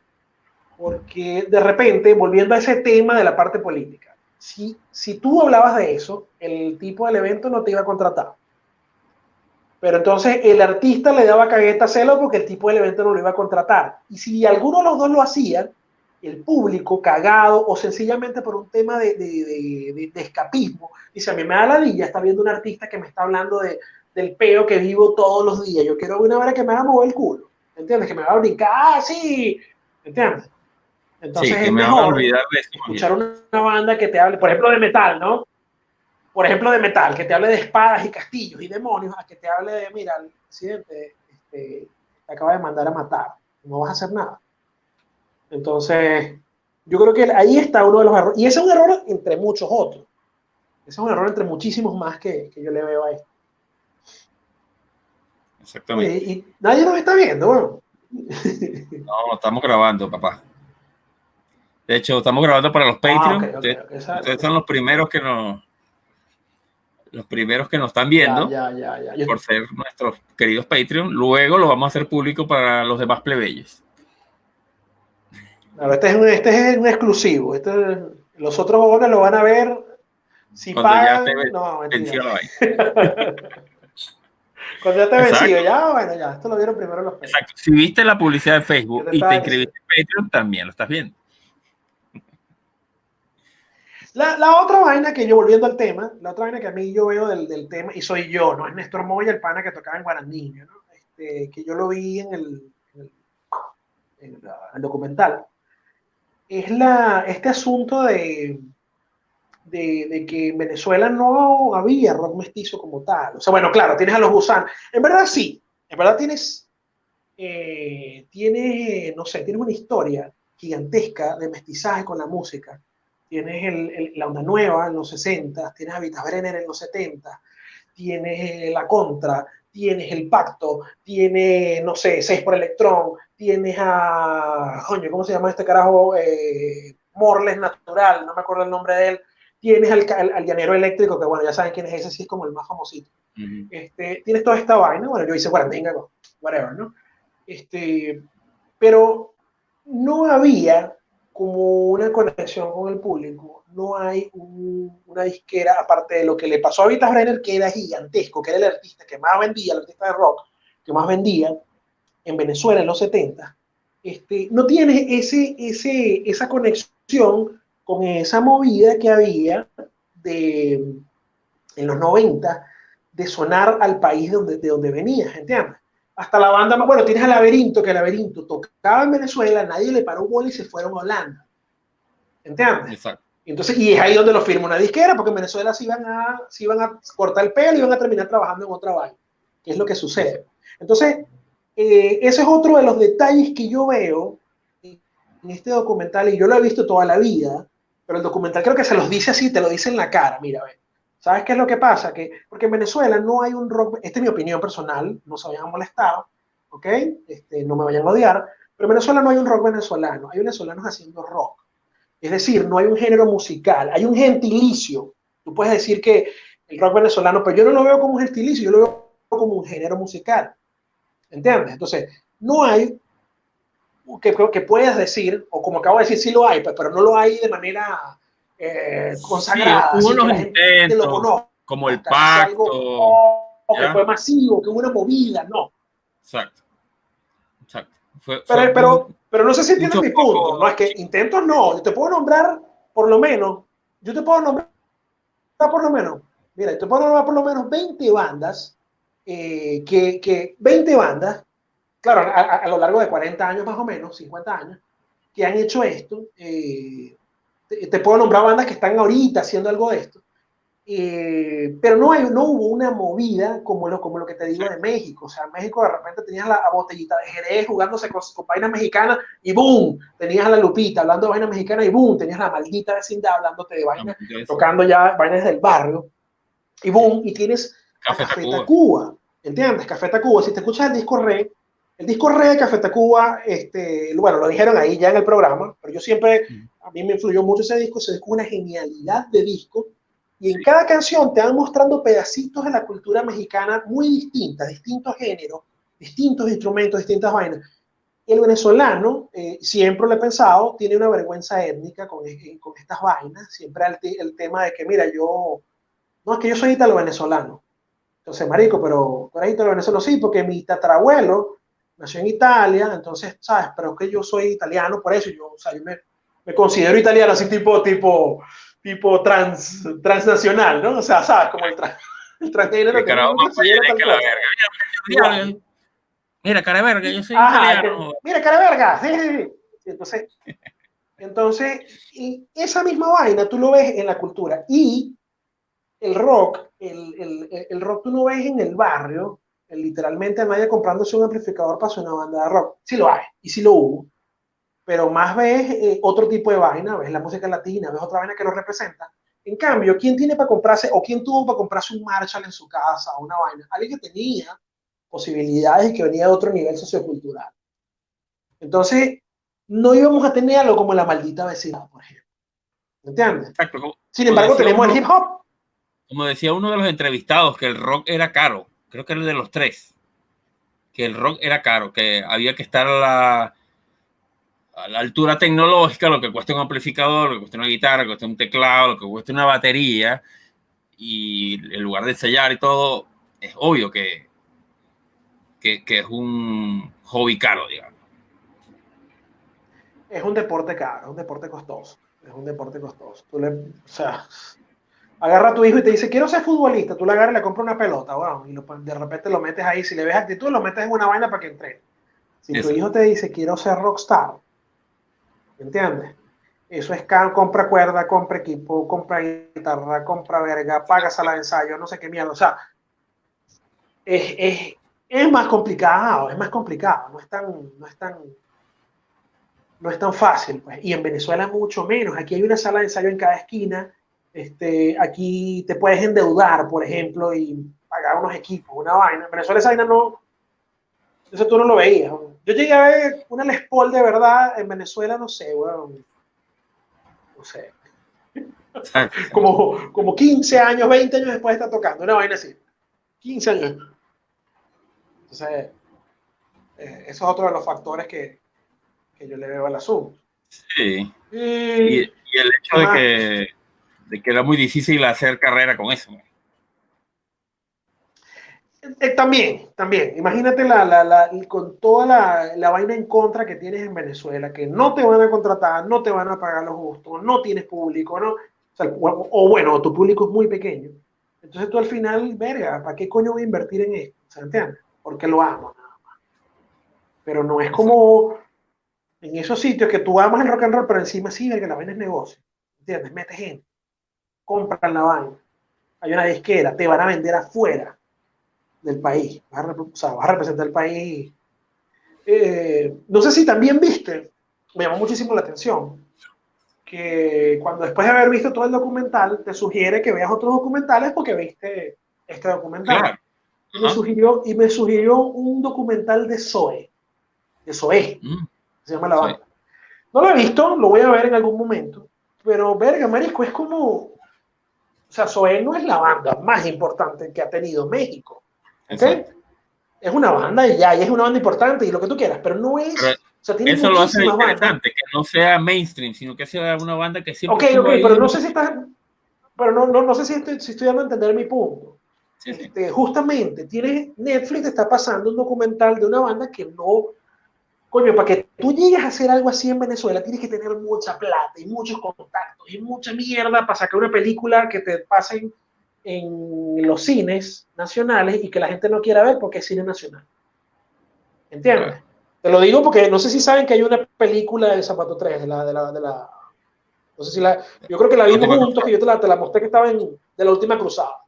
Porque de repente, volviendo a ese tema de la parte política, si tú hablabas de eso, el tipo del evento no te iba a contratar. Pero entonces el artista le daba cagueta a celo porque el tipo del evento no lo iba a contratar. Y si alguno de los dos lo hacían, el público cagado o sencillamente por un tema de escapismo, dice, a mí me da la ladilla estar viendo un artista que me está hablando del peo que vivo todos los días. Yo quiero una hora que me haga mover el culo. ¿Entiendes? Que me va a brincar, sí. ¿Entiendes? Entonces Sí, que es me van a mejor olvidar de eso. escuchar una banda que te hable, por ejemplo, de metal, ¿no? Por ejemplo, de metal, que te hable de espadas y castillos y demonios, a que te hable de, mira, el presidente te acaba de mandar a matar, no vas a hacer nada. Entonces, yo creo que ahí está uno de los errores, y ese es un error entre muchos otros. Ese es un error entre muchísimos más que yo le veo a esto. Exactamente. Y nadie nos está viendo, bueno. No, estamos grabando, papá. De hecho, estamos grabando para los Patreon. Okay. Ustedes son los primeros que nos están viendo, Ya. por ser nuestros queridos Patreon. Luego lo vamos a hacer público para los demás plebeyos. No, este es un exclusivo. Los otros jóvenes lo van a ver si cuando pagan. Ya esté No, vencido la vaina. Cuando ya te vencido, ya, esto lo vieron primero los Patreon. Exacto. Si viste la publicidad de Facebook y te inscribiste en Patreon, también lo estás viendo. La otra vaina que yo, volviendo al tema, la otra vaina que a mí yo veo del tema, y soy yo, no es Néstor Moya, el pana que tocaba en Guaraniño, ¿no? Que yo lo vi en el documental, es este asunto de que en Venezuela no había rock mestizo como tal. O sea, bueno, claro, tienes a los gusanos. En verdad sí, en verdad tienes no sé, tienes una historia gigantesca de mestizaje con la música. Tienes la onda nueva en los 60, tienes a Vitas Brenner en los 70, tienes la Contra, tienes el Pacto, tienes, no sé, 6 por Electrón, tienes coño, ¿cómo se llama este carajo? Morles Natural, no me acuerdo el nombre de él. Tienes al Llanero Eléctrico, que bueno, ya saben quién es ese, sí es como el más famosito. Uh-huh. Tienes toda esta vaina, bueno, yo hice guarandinga, whatever, ¿no? Pero no había como una conexión con el público, no hay una disquera, aparte de lo que le pasó a Vitas Brenner, que era gigantesco, que era el artista que más vendía, el artista de rock, que más vendía en Venezuela en los 70, no tiene esa conexión con esa movida que había en los 90, de sonar al país de donde venías, ¿entiendes? Hasta la banda, bueno, tienes a Laberinto, que Laberinto tocaba en Venezuela, nadie le paró bola y se fueron a Holanda, ¿entiendes? Exacto. Y entonces, y es ahí donde lo firma una disquera, porque en Venezuela se iban a cortar el pelo y iban a terminar trabajando en otra vaina, que es lo que sucede. Entonces, ese es otro de los detalles que yo veo en este documental, y yo lo he visto toda la vida, pero el documental creo que se los dice así, te lo dice en la cara, mira, ve. ¿Sabes qué es lo que pasa? Porque en Venezuela no hay un rock, esta es mi opinión personal, no se vayan a molestar, ¿ok? No me vayan a odiar, pero en Venezuela no hay un rock venezolano, hay venezolanos haciendo rock. Es decir, no hay un género musical, hay un gentilicio. Tú puedes decir que el rock venezolano, pero yo no lo veo como un gentilicio, yo lo veo como un género musical. ¿Entiendes? Entonces, no hay que puedas decir, o como acabo de decir, sí lo hay, pero no lo hay de manera consagrada, hubo así que unos la gente lo intentos, conozca, como el que sea algo pacto, que fue masivo, que hubo una movida, no. Exacto. Exacto. Pero no sé si entiendes mi punto, no es que sí. intentos no, yo te puedo nombrar por lo menos, yo te puedo nombrar por lo menos, mira, te puedo nombrar por lo menos 20 bandas, 20 bandas, claro, a lo largo de 40 años más o menos, 50 años, que han hecho esto. Te puedo nombrar bandas que están ahorita haciendo algo de esto. Pero no hubo una movida como lo que te digo de México. O sea, en México de repente tenías la botellita de Jerez jugándose con vainas mexicanas y ¡boom! Tenías a la Lupita hablando de vainas mexicanas y ¡boom! Tenías a la maldita vecindad hablándote de vainas, tocando ya vainas del barrio y ¡boom! Y tienes a Café Tacuba, ¿entiendes? Café Tacuba, si te escuchas el disco Re de Café Tacuba, bueno, lo dijeron ahí ya en el programa, pero yo siempre, a mí me influyó mucho ese disco es una genialidad de disco. Y en cada canción te van mostrando pedacitos de la cultura mexicana muy distintas, distintos géneros, distintos instrumentos, distintas vainas. Y el venezolano, siempre lo he pensado, tiene una vergüenza étnica con estas vainas. Siempre el tema de que, mira, no, es que yo soy italo-venezolano. Entonces, marico, pero tú eres italo-venezolano, sí, porque mi tatarabuelo nació en Italia, entonces, ¿sabes? Pero es que yo soy italiano, por eso yo, o sea, yo me considero italiano, así tipo transnacional, ¿no? O sea, ¿sabes? Como el transgénero que no me considero tal cosa. Mira, cara de verga, yo soy italiano. Mira, cara de verga, sí. Entonces, y esa misma vaina tú lo ves en la cultura. Y el rock, el rock tú no ves en el barrio, literalmente nadie comprándose un amplificador para hacer una banda de rock. Sí lo hay, y sí lo hubo. Pero más ves otro tipo de vaina, ves la música latina, ves otra vaina que lo representa. En cambio, ¿quién tiene para comprarse, o quién tuvo para comprarse un Marshall en su casa, o una vaina? Alguien que tenía posibilidades y que venía de otro nivel sociocultural. Entonces, no íbamos a tener algo como la maldita vecindad, por ejemplo. ¿Entiendes? Exacto. Sin embargo, tenemos el hip hop. Como decía uno de los entrevistados, que el rock era caro. Creo que era de los tres. Que el rock era caro, que había que estar a la altura tecnológica, lo que cuesta un amplificador, lo que cuesta una guitarra, lo que cuesta un teclado, lo que cuesta una batería, y en lugar de ensayar y todo, es obvio que es un hobby caro, digamos. Es un deporte caro, es un deporte costoso. Es un deporte costoso. O sea, agarra a tu hijo y te dice, quiero ser futbolista, tú le agarras y le compras una pelota, wow, y de repente lo metes ahí, si le ves actitud, lo metes en una vaina para que entrene. Si tu hijo te dice, quiero ser rockstar, ¿entiendes? Eso es compra cuerda, compra equipo, compra guitarra, compra verga, paga sala de ensayo, no sé qué mierda. O sea, es más complicado, no es tan fácil. Pues. Y en Venezuela mucho menos. Aquí hay una sala de ensayo en cada esquina. Aquí te puedes endeudar, por ejemplo, y pagar unos equipos, una vaina. En Venezuela esa vaina no, eso tú no lo veías. Yo llegué a ver una Les Paul de verdad en Venezuela, no sé, bueno, no sé. como 15 años, 20 años después de estar tocando, una vaina así. 15 años. Entonces, eso es otro de los factores que yo le veo al asunto. Sí. Y el hecho de que era muy difícil hacer carrera con eso. También. Imagínate con toda la vaina en contra que tienes en Venezuela, que no te van a contratar, no te van a pagar los justos, no tienes público, ¿no? O bueno, tu público es muy pequeño. Entonces tú al final, verga, ¿para qué coño voy a invertir en esto? ¿Se entiende? Porque lo amo, nada más. Pero no es Exacto. como en esos sitios que tú amas el rock and roll, pero encima sí, verga, la vaina es negocio. ¿Entiendes? Mete gente, compran la vaina. Hay una disquera, te van a vender afuera del país. O sea, vas a representar el país. No sé si también viste, me llamó muchísimo la atención, que cuando después de haber visto todo el documental, te sugiere que veas otros documentales porque viste este documental. Claro. Ajá. Y me sugirió un documental de Zoe, Mm, se llama la sí. banda. No lo he visto, lo voy a ver en algún momento, pero verga, marico, es como, o sea, Zoe no es la banda más importante que ha tenido México, ¿ok? Exacto. Es una banda y ya, y es una banda importante y lo que tú quieras, pero no Pero es, o sea, tiene eso lo hace muchísimas bandas. interesante, que no sea mainstream, sino que sea una banda que Ok, siempre estuvo pero ahí. no sé si estás, pero no sé si estoy dando a entender mi punto. Sí, sí. Justamente, Netflix está pasando un documental de una banda que no, coño, para que tú llegues a hacer algo así en Venezuela, tienes que tener mucha plata y muchos contactos y mucha mierda para sacar una película que te pasen en los cines nacionales y que la gente no quiera ver porque es cine nacional. ¿Entiendes? Claro. Te lo digo porque no sé si saben que hay una película de Zapato 3, no sé si yo creo que la La vimos última juntos, cosa. que yo te la mostré que estaba de la última cruzada.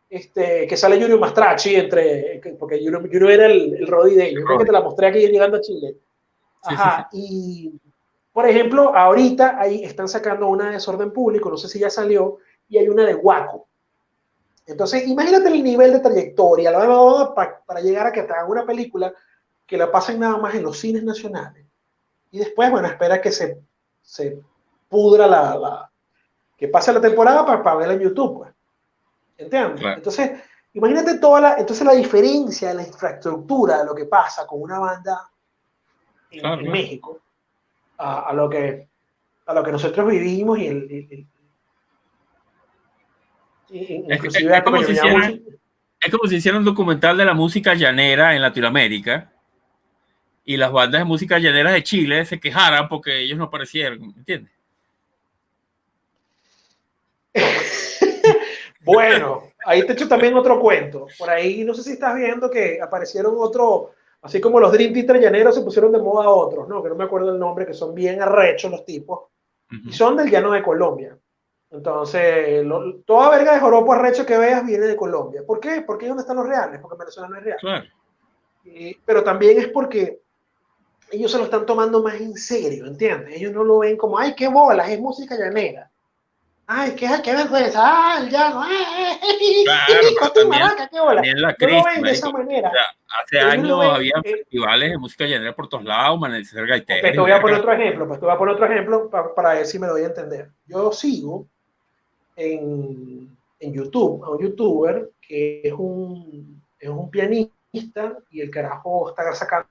Que sale Junior Mastracci, porque Junior era el Roddy de ellos. Creo que te Rory. la mostré aquí llegando a Chile. Sí, sí, sí. Ajá, y por ejemplo, ahorita ahí están sacando una de Desorden Público, no sé si ya salió, y hay una de Guaco. Entonces, imagínate el nivel de trayectoria para llegar a que te hagan una película que la pasen nada más en los cines nacionales. Y después, bueno, espera que se pudra que pase la temporada para verla en YouTube, pues. ¿Entiendes? Claro. Entonces, imagínate entonces la diferencia de la infraestructura de lo que pasa con una banda Claro, en claro. México a lo que nosotros vivimos inclusive Es como coño, si me llama mucho. hicieran, es como si hicieran un documental de la música llanera en Latinoamérica y las bandas de música llanera de Chile se quejaran porque ellos no aparecieron, ¿entiendes? Bueno, ahí te echo también otro cuento. Por ahí, no sé si estás viendo que aparecieron así como los Dream Theater llaneros se pusieron de moda otros, ¿no? Que no me acuerdo el nombre, que son bien arrechos los tipos, y Ujú. son del llano de Colombia. Entonces, toda verga de joropo arrecho que veas viene de Colombia. ¿Por qué? Porque ¿dónde están los reales? Porque Venezuela no es real. Claro. Pero también es porque ellos se lo están tomando más en serio, ¿entiendes? Ellos no lo ven como, ay, qué bolas, es música llanera. Ay, qué vergüenza, ay, ya no, Claro, pero Cotín Maraca, qué bola. también la No lo Cristi, ven de marico. esa O manera. sea, hace Ellos lo años ven. había festivales de música llanera por todos lados, Amanecer Ok, te Gaitero y voy a poner verga. otro ejemplo, pues te voy a poner otro ejemplo para ver si me doy a entender. Yo sigo en YouTube a un youtuber que es un pianista y el carajo está sacando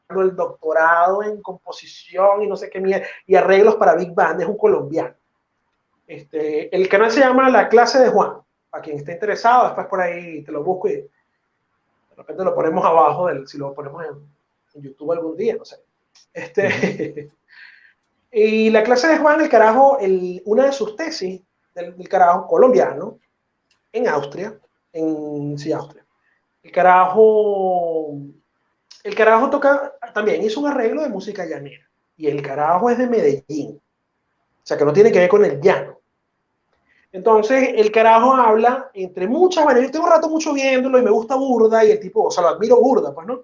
el doctorado en composición y no sé qué mierda, y arreglos para Big Band, es un colombiano. El canal se llama La Clase de Juan. Para quien esté interesado, después por ahí te lo busco y de repente lo ponemos abajo, si lo ponemos en YouTube algún día, no sé. Ujú. Y La Clase de Juan, el carajo, una de sus tesis del carajo colombiano, en Austria, sí, Austria. El carajo, el carajo también hizo un arreglo de música llanera. Y el carajo es de Medellín. O sea, que no tiene que ver con el llano. Entonces, el carajo habla entre muchas maneras. Yo tengo un rato mucho viéndolo y me gusta burda y el tipo, o sea, lo admiro burda, pues, ¿no?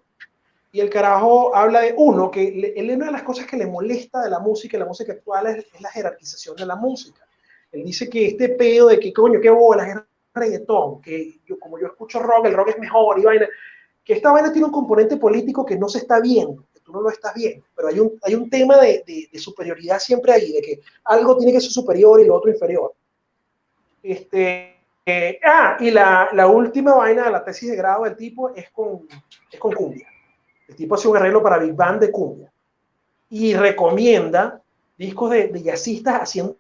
Y el carajo habla de una de las cosas que le molesta de la música actual es la jerarquización de la música. Él dice que este pedo de que, coño, qué bolas, es reggaetón, que como yo escucho rock, el rock es mejor y vaina, que esta vaina tiene un componente político que no se está viendo, que tú no lo estás viendo, pero hay un tema de superioridad siempre ahí, de que algo tiene que ser superior y lo otro inferior. Y la última vaina de la tesis de grado del tipo es con cumbia. El tipo hace un arreglo para Big Band de cumbia y recomienda discos de jazzistas haciendo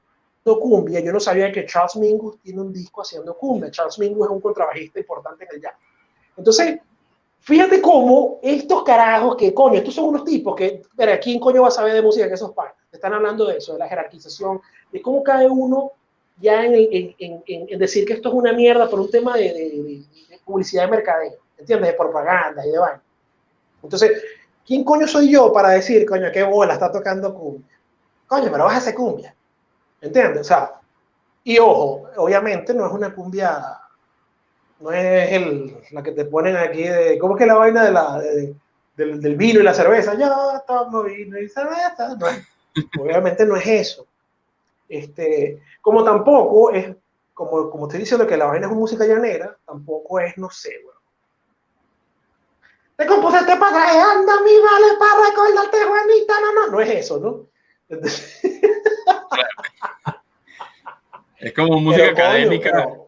cumbia. Yo no sabía que Charles Mingus tiene un disco haciendo cumbia. Charles Mingus es un contrabajista importante en el jazz. Entonces, fíjate cómo estos carajos que, coño, estos son unos tipos que, ¿quién coño va a saber de música que esos panes? Están hablando de eso, de la jerarquización, de cómo cada uno ya en decir que esto es una mierda por un tema de publicidad de mercadeo, ¿entiendes? De propaganda y de vaina. Entonces, ¿quién coño soy yo para decir, coño, qué bola, está tocando cumbia? Coño, pero vas a hacer cumbia, ¿entiendes? O sea, y ojo, obviamente no es una cumbia, no es la que te ponen aquí de, ¿cómo es que la vaina del vino y la cerveza? Yo tomo vino y cerveza. No es, obviamente no es eso. Como tampoco es, como estoy diciendo que la vaina es música llanera, tampoco es, no sé, güey. Te compuse este pasaje, anda mi vale para recordarte, Juanita, no es eso, ¿no? Entonces, Es como música coño, académica.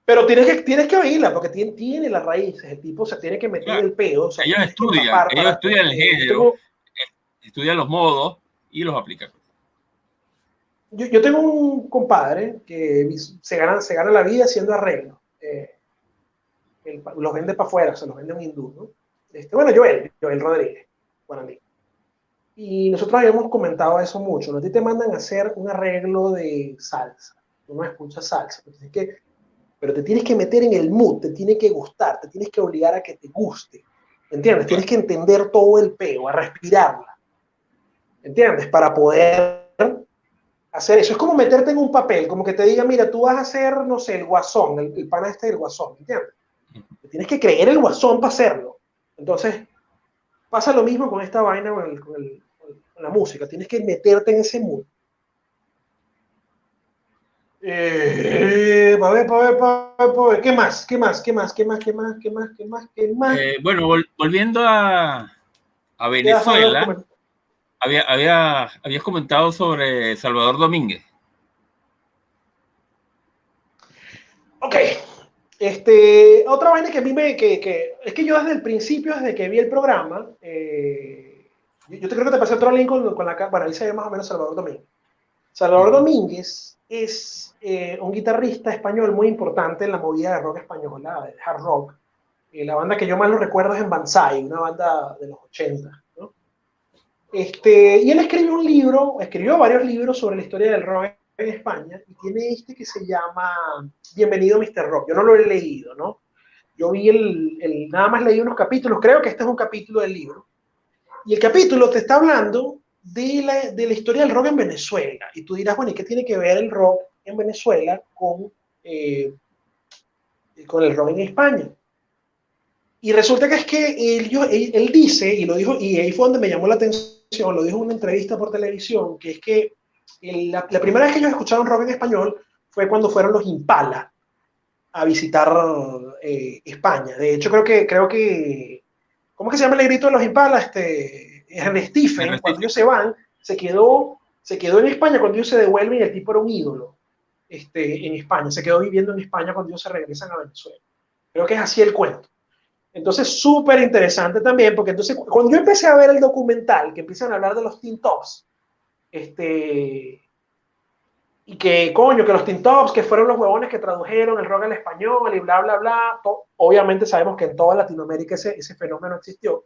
pero tienes que oírla, porque tiene las raíces, el tipo se tiene que meter Claro. el pedo, o sea, Ellos tienes que empapar ellos para... estudian el género, estudian los modos y los aplican. Yo tengo un compadre que se gana la vida haciendo arreglos. Los vende para afuera, se los vende un hindú, ¿no? Bueno, Joel Rodríguez, guaraní. Y nosotros habíamos comentado eso mucho, ¿no? A ti te mandan a hacer un arreglo de salsa, tú no escuchas salsa, pero te tienes que meter en el mood, te tiene que gustar, te tienes que obligar a que te guste, ¿entiendes? Tienes que entender todo el peo, a respirarla, ¿entiendes? Para poder hacer eso. Es como meterte en un papel, como que te diga, mira, tú vas a hacer, no sé, el guasón, el pana este del guasón, ¿entiendes? Tienes que creer el guasón para hacerlo. Entonces, pasa lo mismo con esta vaina, con la música. Tienes que meterte en ese mood. Pa' ver, ¿qué más? ¿Qué más? ¿Qué más? ¿Qué más? ¿Qué más? ¿Qué más? ¿Qué más? ¿Qué más? Bueno, volviendo a ¿Qué vas a ver? Venezuela, habías comentado sobre Salvador Domínguez. Ok. Otra vaina que a mí es que yo desde el principio, desde que vi el programa, yo te creo que te pasé otro link con la, bueno, ahí se ve más o menos Salvador Domínguez. Salvador Domínguez es un guitarrista español muy importante en la movida de rock española, de hard rock. La banda que yo más lo recuerdo es en Banzai, una banda de los 80, ¿no? Y él escribió varios libros sobre la historia del rock en España, y tiene que se llama Bienvenido Mr. Rock. Yo no lo he leído, ¿no? Yo vi nada más leí unos capítulos, creo que este es un capítulo del libro, y el capítulo te está hablando de la historia del rock en Venezuela, y tú dirás, bueno, ¿y qué tiene que ver el rock en Venezuela con el rock en España? Y resulta que es que él dice, y lo dijo, y ahí fue donde me llamó la atención, lo dijo en una entrevista por televisión, que es que la primera vez que ellos escucharon rock en español fue cuando fueron los Impala a visitar España. De hecho, creo que, ¿cómo es que se llama el grito de los Impala? Henry Stephen, cuando ellos se van, se quedó en España cuando ellos se devuelven, y el tipo era un ídolo en España, se quedó viviendo en España cuando ellos se regresan a Venezuela. Creo que es así el cuento. Entonces, súper interesante también, porque entonces, cuando yo empecé a ver el documental, que empiezan a hablar de los Teen Tops, y que, coño, que los Teen Tops, que fueron los huevones que tradujeron el rock al español y bla, bla, bla, obviamente sabemos que en toda Latinoamérica ese fenómeno existió,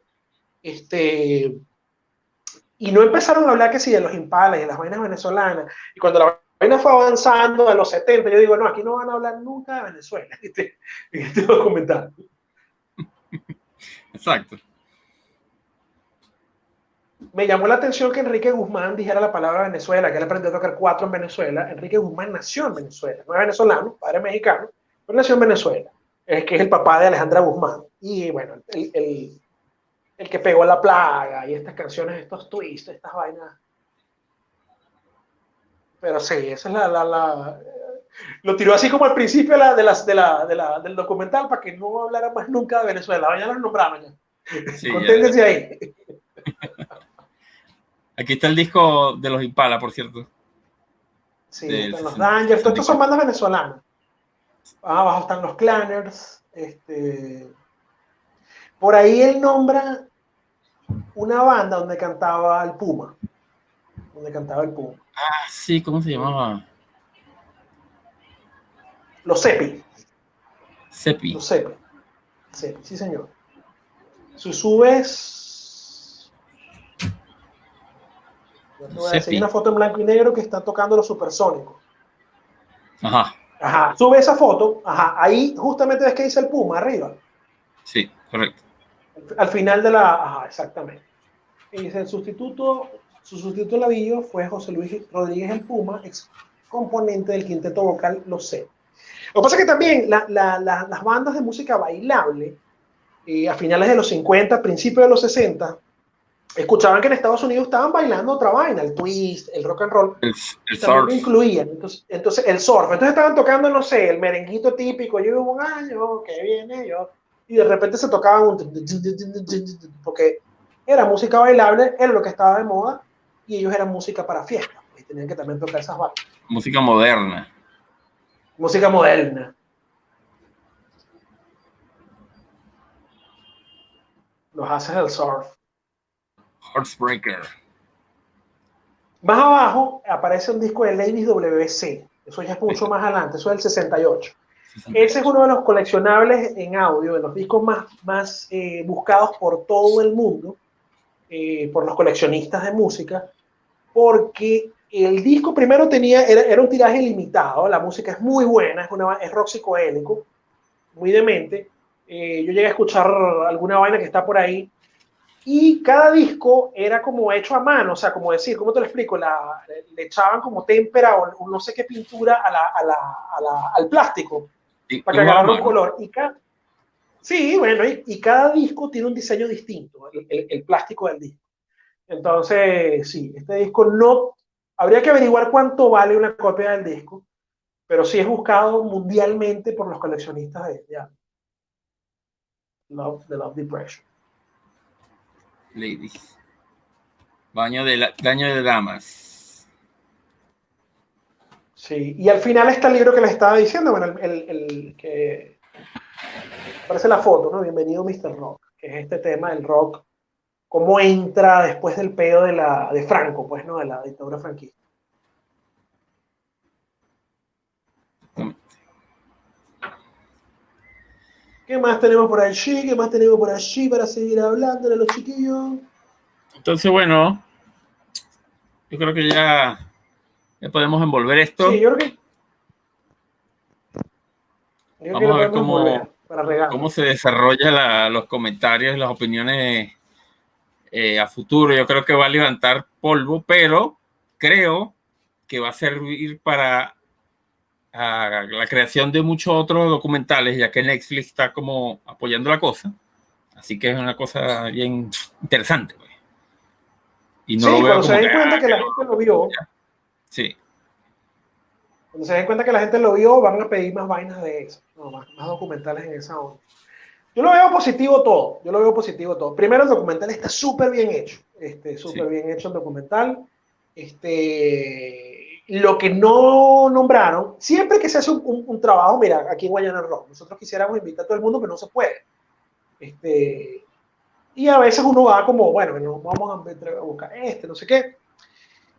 y no empezaron a hablar que sí de los Impala y de las vainas venezolanas, y cuando la vaina fue avanzando a los 70, yo digo, no, aquí no van a hablar nunca de Venezuela, en este documental. Exacto. Me llamó la atención que Enrique Guzmán dijera la palabra Venezuela, que él aprendió a tocar 4 en Venezuela. Enrique Guzmán nació en Venezuela, no es venezolano, padre mexicano, pero nació en Venezuela, que es el papá de Alejandra Guzmán. Y bueno, el que pegó La Plaga y estas canciones, estos twists, estas vainas. Pero sí, esa es lo tiró así como al principio del documental, para que no hablara más nunca de Venezuela. Ya los nombramos ya. Sí, Conténtense ahí. aquí está el disco de los Impala, por cierto. Sí, están los Dangers, todos estos son bandas venezolanas. Abajo están los Clanners. Por ahí él nombra una banda donde cantaba el Puma. Ah, sí, ¿cómo se llamaba? Los Cepi. Cepi. Los Cepi, sí señor. Susú es... te voy a decir una foto en blanco y negro que están tocando los Supersónicos. Ajá. Ajá, sube esa foto, ajá, ahí justamente ves que dice el Puma arriba. Sí, correcto. Al final de la, ajá, exactamente. Y dice, su sustituto Lavillo fue José Luis Rodríguez el Puma, ex componente del quinteto vocal Los C. Lo que pasa es que también las bandas de música bailable, a finales de los 50, principios de los 60, escuchaban que en Estados Unidos estaban bailando otra vaina, el twist, el rock and roll. El también surf. lo incluían. Entonces, el surf. Entonces estaban tocando, no sé, el merenguito típico, yo vivo un año, que viene yo. Y de repente se tocaban un... porque era música bailable, era lo que estaba de moda, y ellos eran música para fiestas, y tenían que también tocar esas bandas. Música moderna. Música moderna. Los haces del surf. Horsebreaker. Más abajo aparece un disco de Ladies WC. Eso ya es mucho más adelante, eso es el 68. Ese es uno de los coleccionables en audio, de los discos más buscados por todo el mundo, por los coleccionistas de música, porque el disco primero era un tiraje limitado, la música es muy buena, es rock psicoélico, muy demente. Yo llegué a escuchar alguna vaina que está por ahí, y cada disco era como hecho a mano, o sea, como decir, ¿cómo te lo explico? Le echaban como témpera o no sé qué pintura al plástico para que agarrara un color. Sí, bueno, y cada disco tiene un diseño distinto, el plástico del disco. Entonces, sí, este disco no... Habría que averiguar cuánto vale una copia del disco, pero sí es buscado mundialmente por los coleccionistas de Love Depression. Ladies. Daño de damas. Sí, y al final está el libro que les estaba diciendo, bueno, el que aparece la foto, ¿no? Bienvenido Mr. Rock, que es este tema del rock, cómo entra después del pedo de Franco, pues, ¿no? De la dictadura franquista. ¿Qué más tenemos por allí? ¿Qué más tenemos por allí para seguir hablando de los chiquillos? Entonces, bueno, yo creo que ya podemos envolver esto. Sí, yo creo que vamos a ver cómo se desarrollan los comentarios y las opiniones a futuro. Yo creo que va a levantar polvo, pero creo que va a servir para la creación de muchos otros documentales, ya que Netflix está como apoyando la cosa. Así que es una cosa bien interesante. Pues. Y no sí, lo veo cuando como se den cuenta que la gente lo vio. Sí. Cuando se den cuenta que la gente lo vio, van a pedir más vainas de eso, no, más documentales en esa onda. Yo lo veo positivo todo. Primero, el documental está súper bien hecho. Súper bien hecho el documental. Lo que no nombraron, siempre que se hace un trabajo, mira, aquí en Guayana Rock, nosotros quisiéramos invitar a todo el mundo, pero no se puede. Y a veces uno va como, bueno, nos vamos a buscar no sé qué.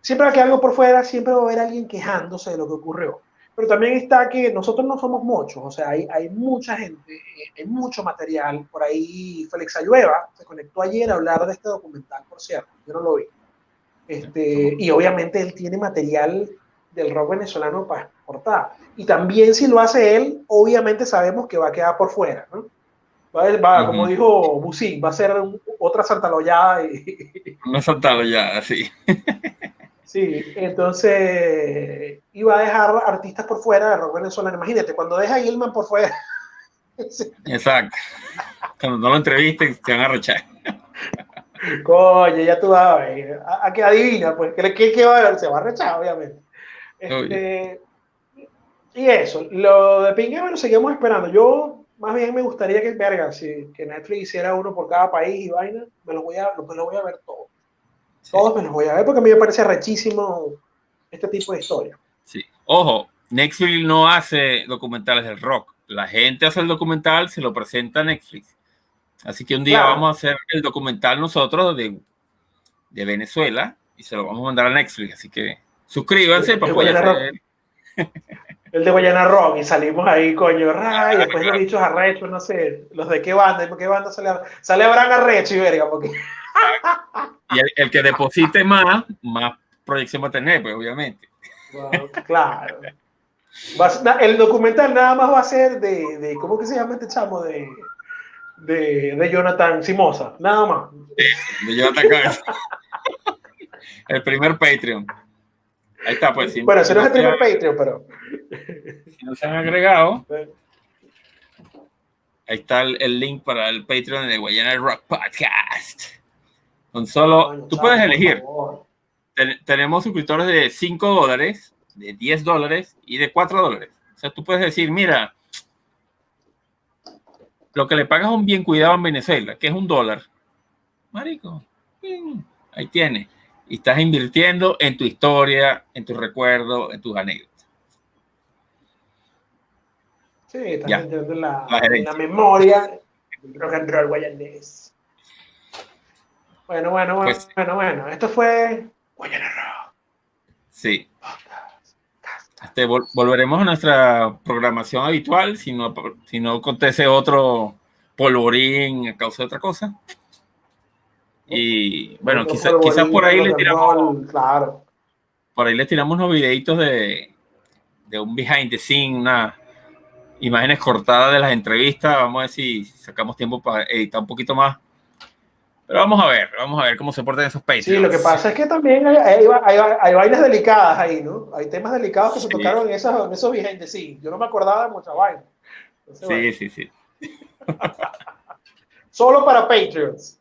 Siempre va a quedar algo por fuera, siempre va a haber alguien quejándose de lo que ocurrió. Pero también está que nosotros no somos muchos, o sea, hay mucha gente, hay mucho material. Por ahí Félix Ayueva se conectó ayer a hablar de este documental, por cierto, yo no lo vi. Y obviamente él tiene material del rock venezolano para exportar. Y también si lo hace él, obviamente sabemos que va a quedar por fuera, ¿no? Como dijo Busín, va a ser otra santalollada. Una santalollada, sí. Sí, entonces iba a dejar artistas por fuera de rock venezolano. Imagínate, cuando deja a Gilman por fuera. Exacto. Cuando no lo entrevisten, se van a rechazar. Coño, ya tú vas a ver. ¿A qué adivina? Pues, ¿qué va a ver? Se va a rechazar, obviamente. Y eso, lo de Pinguero lo seguimos esperando. Yo más bien me gustaría que, que Netflix hiciera uno por cada país y vaina, me lo voy a ver todos. Sí. Todos me los voy a ver porque a mí me parece rechísimo este tipo de historia. Sí. Ojo, Netflix no hace documentales del rock. La gente hace el documental, se lo presenta a Netflix. Así que un día vamos a hacer el documental nosotros de Venezuela y se lo vamos a mandar a Netflix. Así que suscríbanse para poder hacer... El de Guayana Rock, y salimos ahí, coño, y después los dichos arrechos, no sé, los de qué banda, ¿por qué banda sale Abraham Arrecho y verga? Porque... Y el que deposite más proyección va a tener, pues, obviamente. Bueno, claro. El documental nada más va a ser de ¿cómo que se llama este chamo? De Jonathan Simosa, nada más. De Jonathan Cabeza. El primer Patreon. Ahí está, pues. Bueno, ese no es el primer Patreon, pero... Si no se han agregado, ahí está el link para el Patreon de Guayana Rock Podcast. Con solo, Bueno, tú chamo, puedes por elegir. favor. Tenemos suscriptores de $5, de $10 y de $4. O sea, tú puedes decir, mira, lo que le pagas a un bien cuidado en Venezuela, que es $1, marico, ahí tienes. Y estás invirtiendo en tu historia, en tus recuerdos, en tus anécdotas. Sí, estás Ya. entrando en La la gerencia. memoria del rock and roll guayanés. Bueno. Pues, Esto fue Guayana Rock. sí. Volveremos a nuestra programación habitual si no acontece otro polvorín a causa de otra cosa. Y bueno, Otro quizás polvorín por de ahí rock le and tiramos, roll, claro. por ahí le tiramos unos videitos de un behind the scene, unas imágenes cortadas de las entrevistas. Vamos a ver si sacamos tiempo para editar un poquito más. Pero vamos a ver cómo se portan esos Patreons. Sí, lo que pasa es que también hay vainas delicadas ahí, ¿no? Hay temas delicados que se tocaron en esos behind the scenes. Yo no me acordaba de muchas vainas. Entonces, bueno, Sí. solo para Patreons.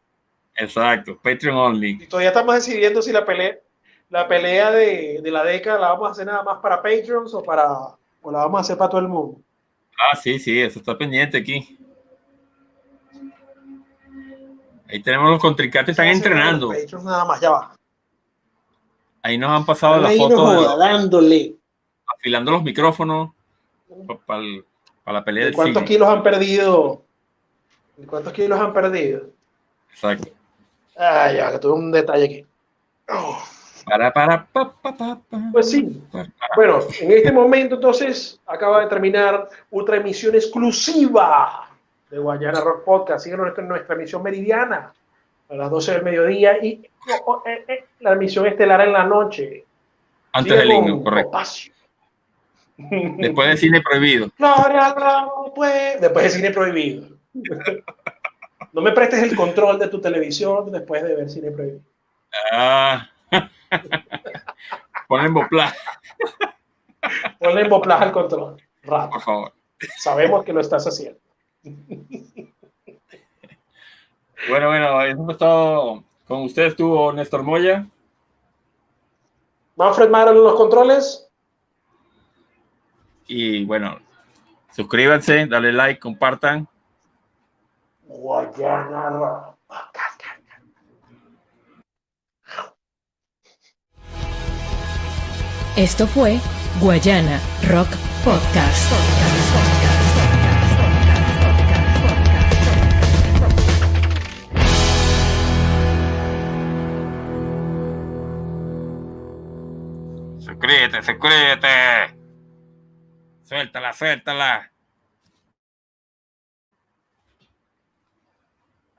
Exacto, Patreon only. Y todavía estamos decidiendo si la pelea de la década la vamos a hacer nada más para Patreons o la vamos a hacer para todo el mundo. Ah, sí, eso está pendiente aquí. Ahí tenemos los contrincantes, están entrenando. Patreons nada más, ya va. Ahí nos han pasado la Ahí foto no joda, dándole. afilando los micrófonos para la pelea ¿De del cuántos siglo. kilos han perdido? ¿De cuántos kilos han perdido? Exacto. Ah, ya, que tuve un detalle aquí. Oh. Pues sí. Bueno, en este momento entonces acaba de terminar otra emisión exclusiva de Guayana Rock Podcast. Síguenos en nuestra emisión meridiana a las 12 del mediodía y la emisión estelar en la noche. Antes Sigue del himno, con correcto. Topacio. Después de Cine Prohibido. Gloria, pues. Después de Cine Prohibido. No me prestes el control de tu televisión después de ver Cine Prohibido. Ah. Ponle en Bopla, Ponle en boplaje al control. Rato. por favor. Sabemos que lo estás haciendo. Bueno, hemos estado con ustedes, estuvo Néstor Moya. Manfred Mara en los controles. Y bueno, suscríbanse, dale like, compartan. Guayana Rock Podcast. Esto fue Guayana Rock Podcast. Suscríbete. Suéltala.